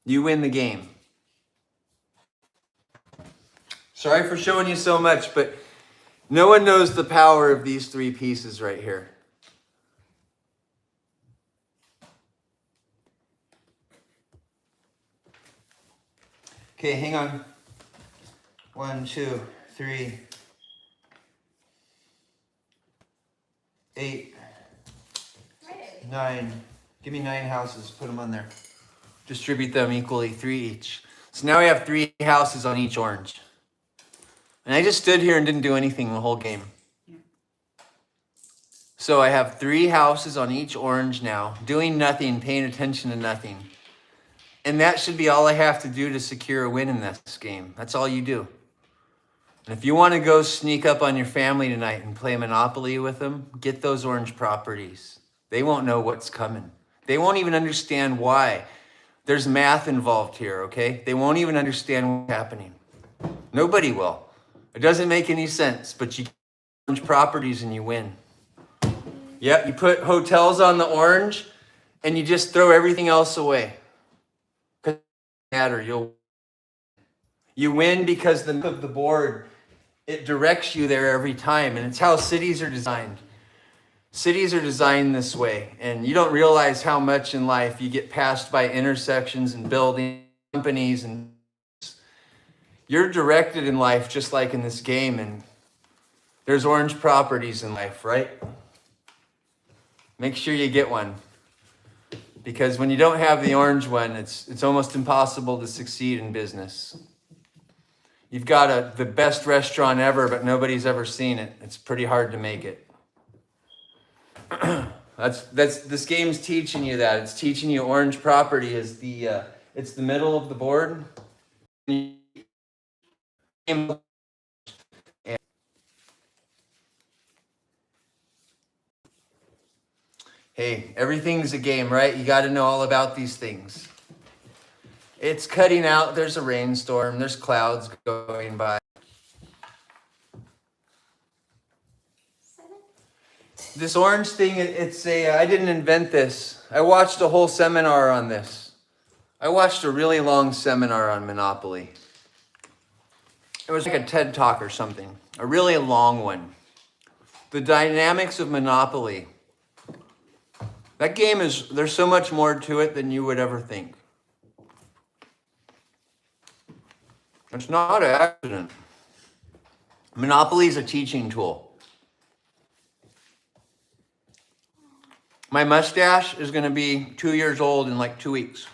you win the game. Sorry for showing you so much, but no one knows the power of these 3 pieces right here. Okay, hang on. 1, 2, 3, 8, 9. Give me 9 houses. Put them on there. Distribute them equally, 3 each. So now we have 3 houses on each orange. And I just stood here and didn't do anything the whole game. So I have 3 houses on each orange now, doing nothing, paying attention to nothing. And that should be all I have to do to secure a win in this game. That's all you do. And if you want to go sneak up on your family tonight and play Monopoly with them, get those orange properties. They won't know what's coming. They won't even understand why. There's math involved here, okay? They won't even understand what's happening. Nobody will. It doesn't make any sense, but you get orange properties and you win. Yep, you put hotels on the orange and you just throw everything else away. Because it doesn't matter, you win because the of the board, it directs you there every time, and it's how cities are designed. Cities are designed this way, and you don't realize how much in life you get passed by intersections and buildings, companies, and you're directed in life just like in this game, and there's orange properties in life, right? Make sure you get one. Because when you don't have the orange one, it's almost impossible to succeed in business. You've got the best restaurant ever, but nobody's ever seen it. It's pretty hard to make it. This game's teaching you that. It's teaching you orange property is it's the middle of the board. game. Hey, everything's a game, right? You got to know all about these things. It's cutting out. There's a rainstorm. There's clouds going by. This orange thing, I didn't invent this. I watched a whole seminar on this. I watched a really long seminar on Monopoly. It was like a TED Talk or something. A really long one. The dynamics of Monopoly. That game there's so much more to it than you would ever think. It's not an accident. Monopoly is a teaching tool. My mustache is going to be 2 years old in like 2 weeks.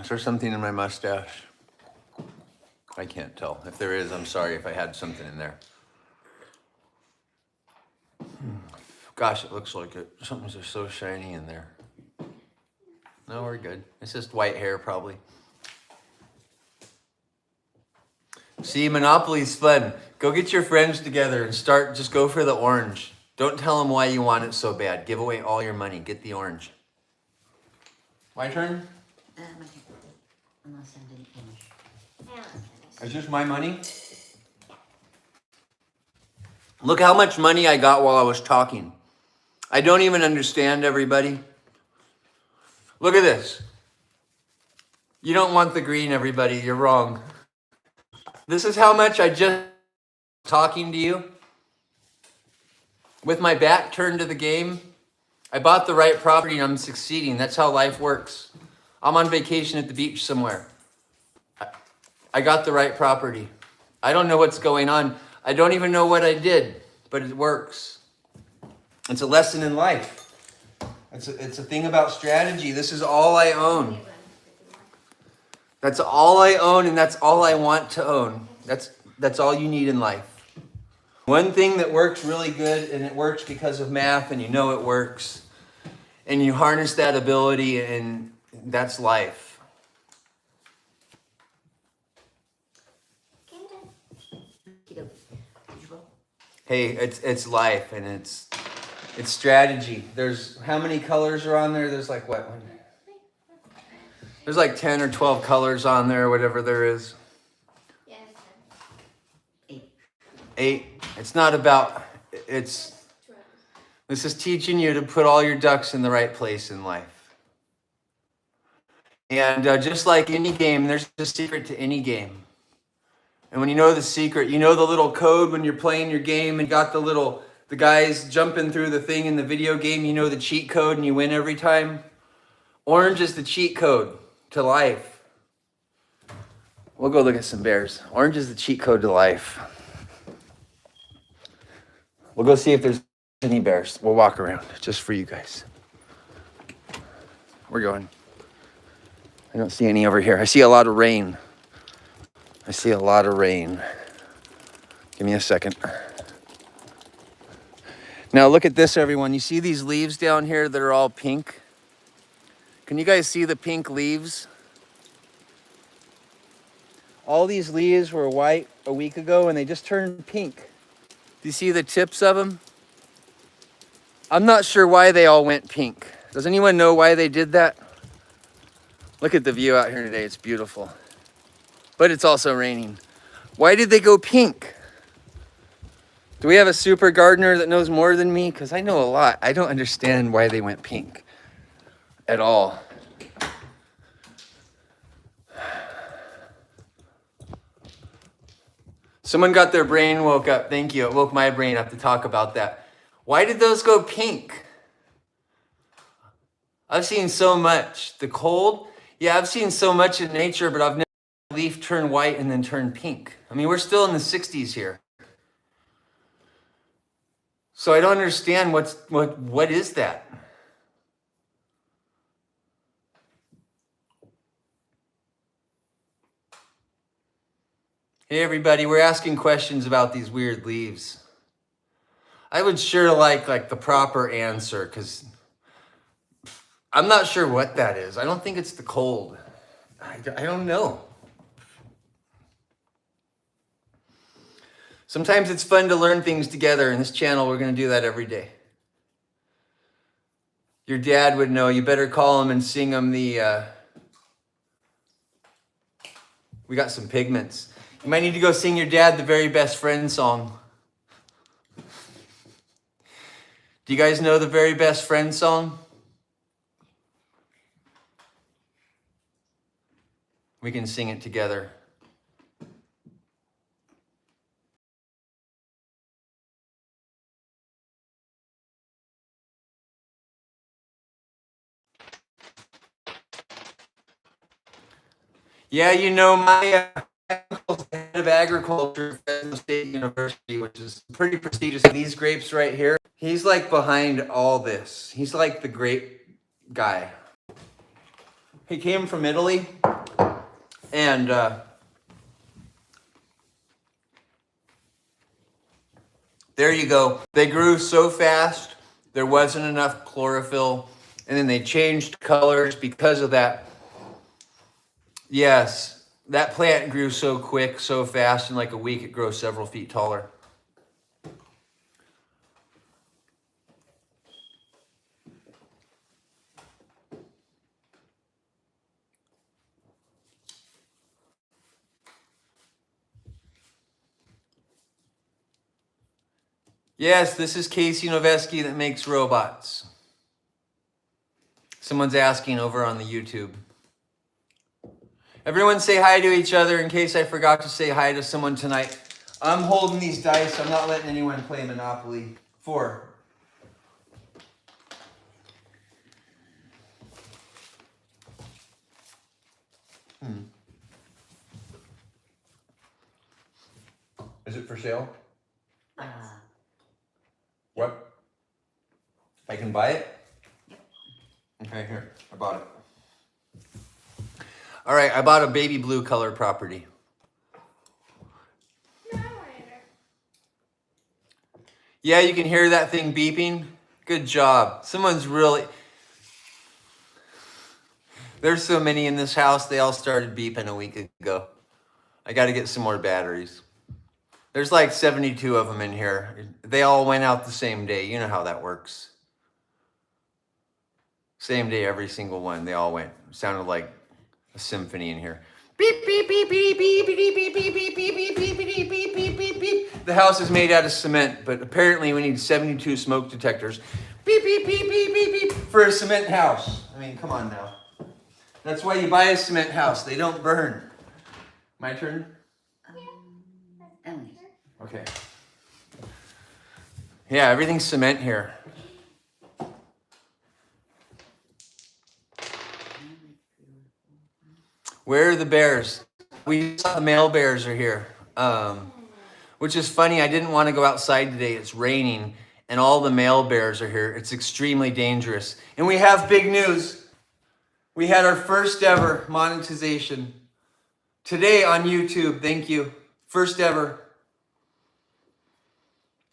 Is there something in my mustache? I can't tell. If there is, I'm sorry if I had something in there. Gosh, it looks like it. Something's just so shiny in there. No, we're good. It's just white hair, probably. See, Monopoly's fun. Go get your friends together and just go for the orange. Don't tell them why you want it so bad. Give away all your money. Get the orange. My turn? My turn. Unless I didn't finish. Is this my money? Look how much money I got while I was talking. I don't even understand, everybody. Look at this. You don't want the green, everybody. You're wrong. This is how much I just talking to you. With my back turned to the game, I bought the right property and I'm succeeding. That's how life works. I'm on vacation at the beach somewhere. I got the right property. I don't know what's going on. I don't even know what I did, but it works. It's a lesson in life. It's a thing about strategy. This is all I own. That's all I own, and that's all I want to own. That's all you need in life. One thing that works really good, and it works because of math, and you know it works, and you harness that ability, and that's life. Hey, it's life, and it's strategy. There's how many colors are on there? There's like what one? There's like 10 or 12 colors on there, whatever there is. Yeah, 8. It's not about. This is teaching you to put all your ducks in the right place in life. And just like any game, there's a secret to any game. And when you know the secret, you know the little code when you're playing your game and you got the guys jumping through the thing in the video game, you know the cheat code and you win every time. Orange is the cheat code to life. We'll go look at some bears. Orange is the cheat code to life. We'll go see if there's any bears. We'll walk around just for you guys. We're going. I don't see any over here. I see a lot of rain. Give me a second. Now look at this, everyone. You see these leaves down here that are all pink? Can you guys see the pink leaves? All these leaves were white a week ago and they just turned pink. Do you see the tips of them? I'm not sure why they all went pink. Does anyone know why they did that? Look at the view out here today. It's beautiful. But it's also raining. Why did they go pink? Do we have a super gardener that knows more than me? Because I know a lot. I don't understand why they went pink at all. Someone got their brain woke up. Thank you. It woke my brain up to talk about that. Why did those go pink? I've seen so much. The cold? Yeah, I've seen so much in nature, but I've never seen a leaf turn white and then turn pink. I mean, we're still in the 60s here. So I don't understand what is that? Hey everybody, we're asking questions about these weird leaves. I would sure like the proper answer, because I'm not sure what that is. I don't think it's the cold. I don't know. Sometimes it's fun to learn things together. In this channel, we're going to do that every day. Your dad would know. You better call him and sing him the... We got some pigments. You might need to go sing your dad the Very Best Friend song. Do you guys know the Very Best Friend song? We can sing it together. Yeah, you know, my uncle's the head of agriculture at Fresno State University, which is pretty prestigious. These grapes right here, he's like behind all this. He's like the grape guy. He came from Italy, and there you go. They grew so fast, there wasn't enough chlorophyll, and then they changed colors because of that. Yes, that plant grew so quick, so fast, in like a week it grows several feet taller. Yes, this is Casey Noveske that makes robots. Someone's asking over on the YouTube. Everyone say hi to each other in case I forgot to say hi to someone tonight. I'm holding these dice. I'm not letting anyone play Monopoly. 4. Is it for sale? What? I can buy it? Okay, here. I bought it. All right, I bought a baby blue color property. No, I want it. Yeah, you can hear that thing beeping. Good job. Someone's really... There's so many in this house, they all started beeping a week ago. I got to get some more batteries. There's like 72 of them in here. They all went out the same day. You know how that works. Same day, every single one. They all went. It sounded like a symphony in here. Beep, beep, beep, beep, beep, beep, beep, beep, beep, beep, beep, beep, beep, beep, beep, beep, beep. The house is made out of cement, but apparently we need 72 smoke detectors. Beep, beep, beep, beep, beep, beep, for a cement house. I mean, come on now. That's why you buy a cement house. They don't burn. My turn? Emily's. Okay. Yeah, everything's cement here. Where are the bears? We saw the male bears are here. Which is funny. I didn't want to go outside today. It's raining, and all the male bears are here. It's extremely dangerous. And we have big news. We had our first ever monetization today on YouTube. Thank you. First ever.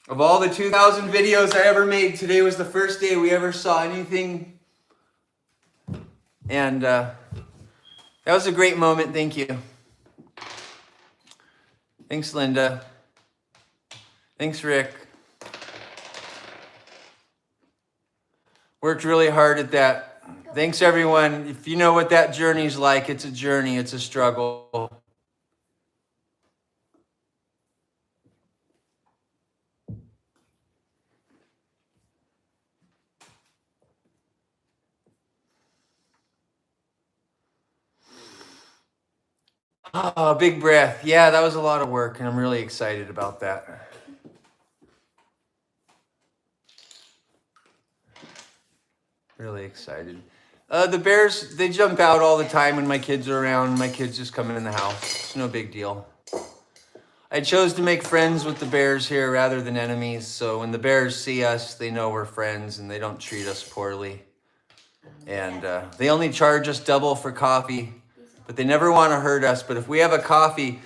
Of all the 2,000 videos I ever made, today was the first day we ever saw anything. And that was a great moment. Thank you. Thanks, Linda. Thanks, Rick. Worked really hard at that. Thanks, everyone. If you know what that journey's like, it's a journey. It's a struggle. Oh, big breath. Yeah, that was a lot of work, and I'm really excited about that. Really excited. The bears, they jump out all the time when my kids are around. My kids just come in the house. It's no big deal. I chose to make friends with the bears here rather than enemies, so when the bears see us, they know we're friends and they don't treat us poorly. And they only charge us double for coffee, but they never want to hurt us. But if we have a coffee,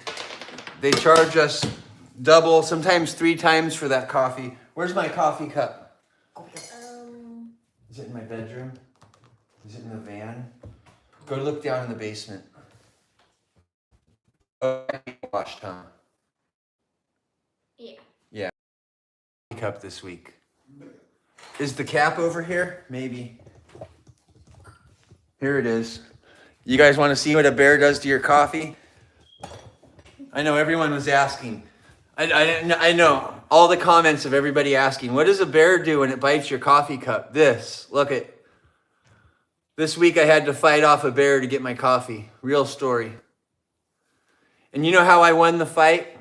they charge us double, sometimes 3 times for that coffee. Where's my coffee cup? Is it in my bedroom? Is it in the van? Go look down in the basement. Oh, washed, huh? Yeah. Yeah. Cup this week. Is the cap over here? Maybe. Here it is. You guys want to see what a bear does to your coffee? I know everyone was asking. I know all the comments of everybody asking, what does a bear do when it bites your coffee cup? This, look at. This week I had to fight off a bear to get my coffee. Real story. And you know how I won the fight?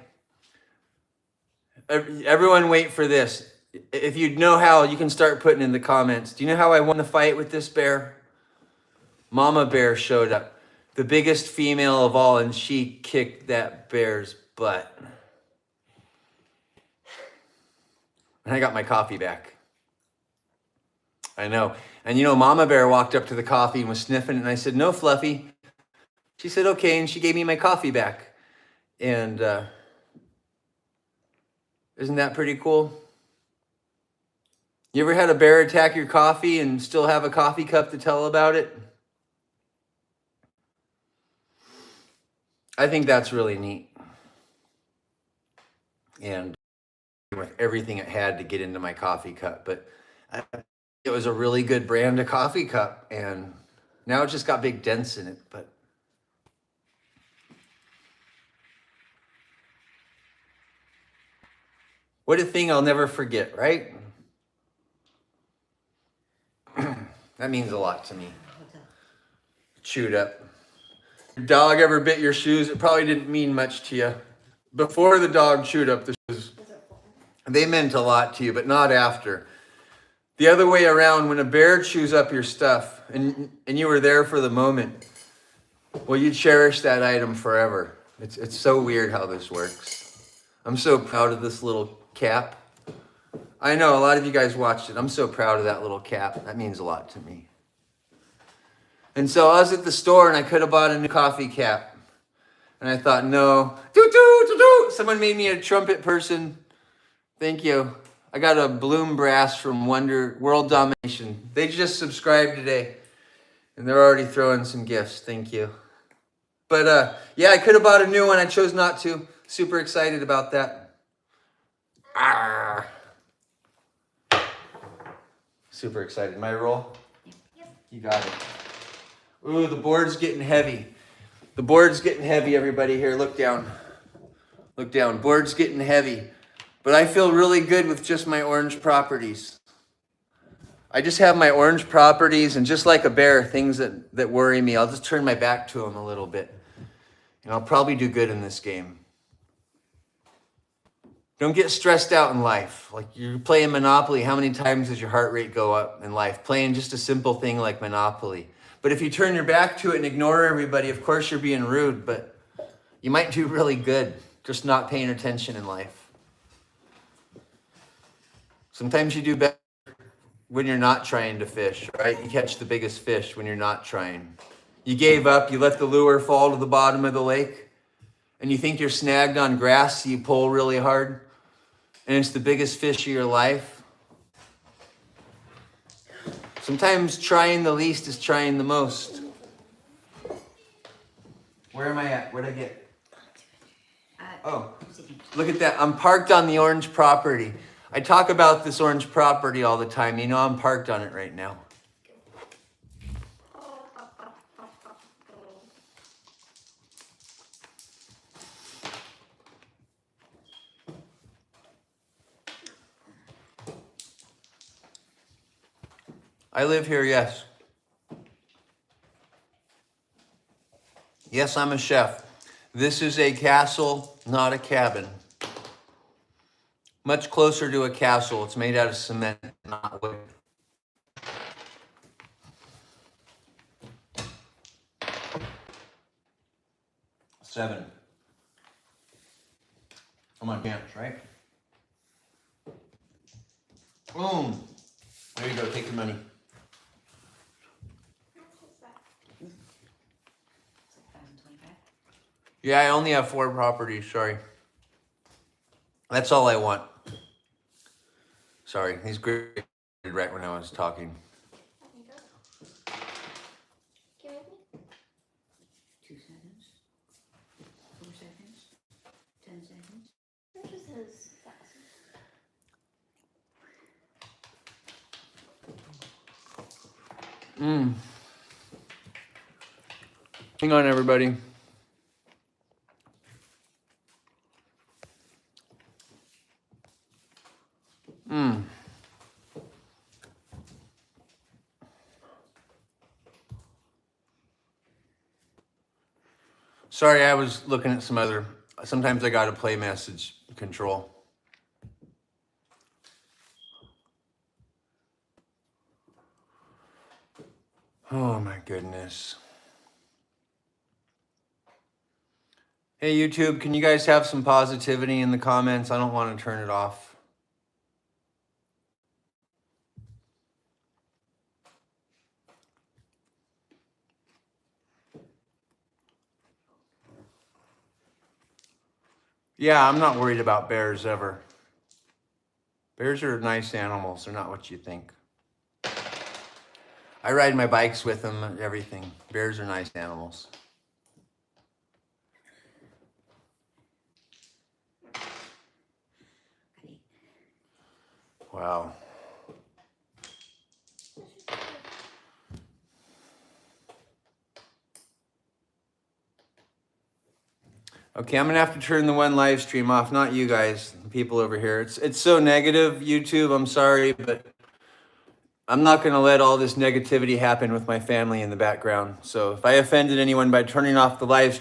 Everyone wait for this. If you know how, you can start putting in the comments. Do you know how I won the fight with this bear? Mama bear showed up. The biggest female of all, and she kicked that bear's butt. And I got my coffee back. I know. And you know, Mama bear walked up to the coffee and was sniffing it, and I said, no, Fluffy. She said, okay, and she gave me my coffee back. And isn't that pretty cool? You ever had a bear attack your coffee and still have a coffee cup to tell about it? I think that's really neat. And with everything it had to get into my coffee cup, but it was a really good brand of coffee cup, and now it's just got big dents in it, but what a thing I'll never forget, right? That means a lot to me. Chewed up. Your dog ever bit your shoes? It probably didn't mean much to you. Before the dog chewed up the shoes, they meant a lot to you, but not after. The other way around, when a bear chews up your stuff and you were there for the moment, well, you cherish that item forever. It's so weird how this works. I'm so proud of this little cap. I know a lot of you guys watched it. I'm so proud of that little cap. That means a lot to me. And so I was at the store and I could have bought a new coffee cap. And I thought, no. Someone made me a trumpet person. Thank you. I got a bloom brass from World Domination. They just subscribed today. And they're already throwing some gifts. Thank you. But yeah, I could have bought a new one. I chose not to. Super excited about that. Arr. Super excited. My roll? Yep. You got it. Ooh, the board's getting heavy. The board's getting heavy, everybody. Here, look down. Look down. Board's getting heavy. But I feel really good with just my orange properties. I just have my orange properties, and just like a bear, things that worry me, I'll just turn my back to them a little bit. And I'll probably do good in this game. Don't get stressed out in life. Like you're playing Monopoly, how many times does your heart rate go up in life? Playing just a simple thing like Monopoly. But if you turn your back to it and ignore everybody, of course you're being rude, but you might do really good just not paying attention in life. Sometimes you do better when you're not trying to fish, right? You catch the biggest fish when you're not trying. You gave up, you let the lure fall to the bottom of the lake, and you think you're snagged on grass, so you pull really hard, and it's the biggest fish of your life. Sometimes trying the least is trying the most. Where am I at? Where'd I get? Oh, look at that. I'm parked on the orange property. I talk about this orange property all the time. You know I'm parked on it right now. I live here, yes. Yes, I'm a chef. This is a castle, not a cabin. Much closer to a castle. It's made out of cement, not wood. Seven. I'm on dance, right? Boom. There you go. Take your money. Yeah, I only have 4 properties. Sorry. That's all I want. Sorry, he's graded right when I was talking. There you go. Give it me. 2 seconds. 4 seconds. 10 seconds. Where does his thousand? Hang on, everybody. Sorry, I was looking at some other. Sometimes I got to play message control. Oh my goodness. Hey YouTube, can you guys have some positivity in the comments? I don't want to turn it off. Yeah, I'm not worried about bears ever. Bears are nice animals. They're not what you think. I ride my bikes with them and everything. Bears are nice animals. Wow. Okay, I'm gonna have to turn the one live stream off, not you guys, the people over here. It's so negative, YouTube, I'm sorry, but I'm not gonna let all this negativity happen with my family in the background. So if I offended anyone by turning off the live stream,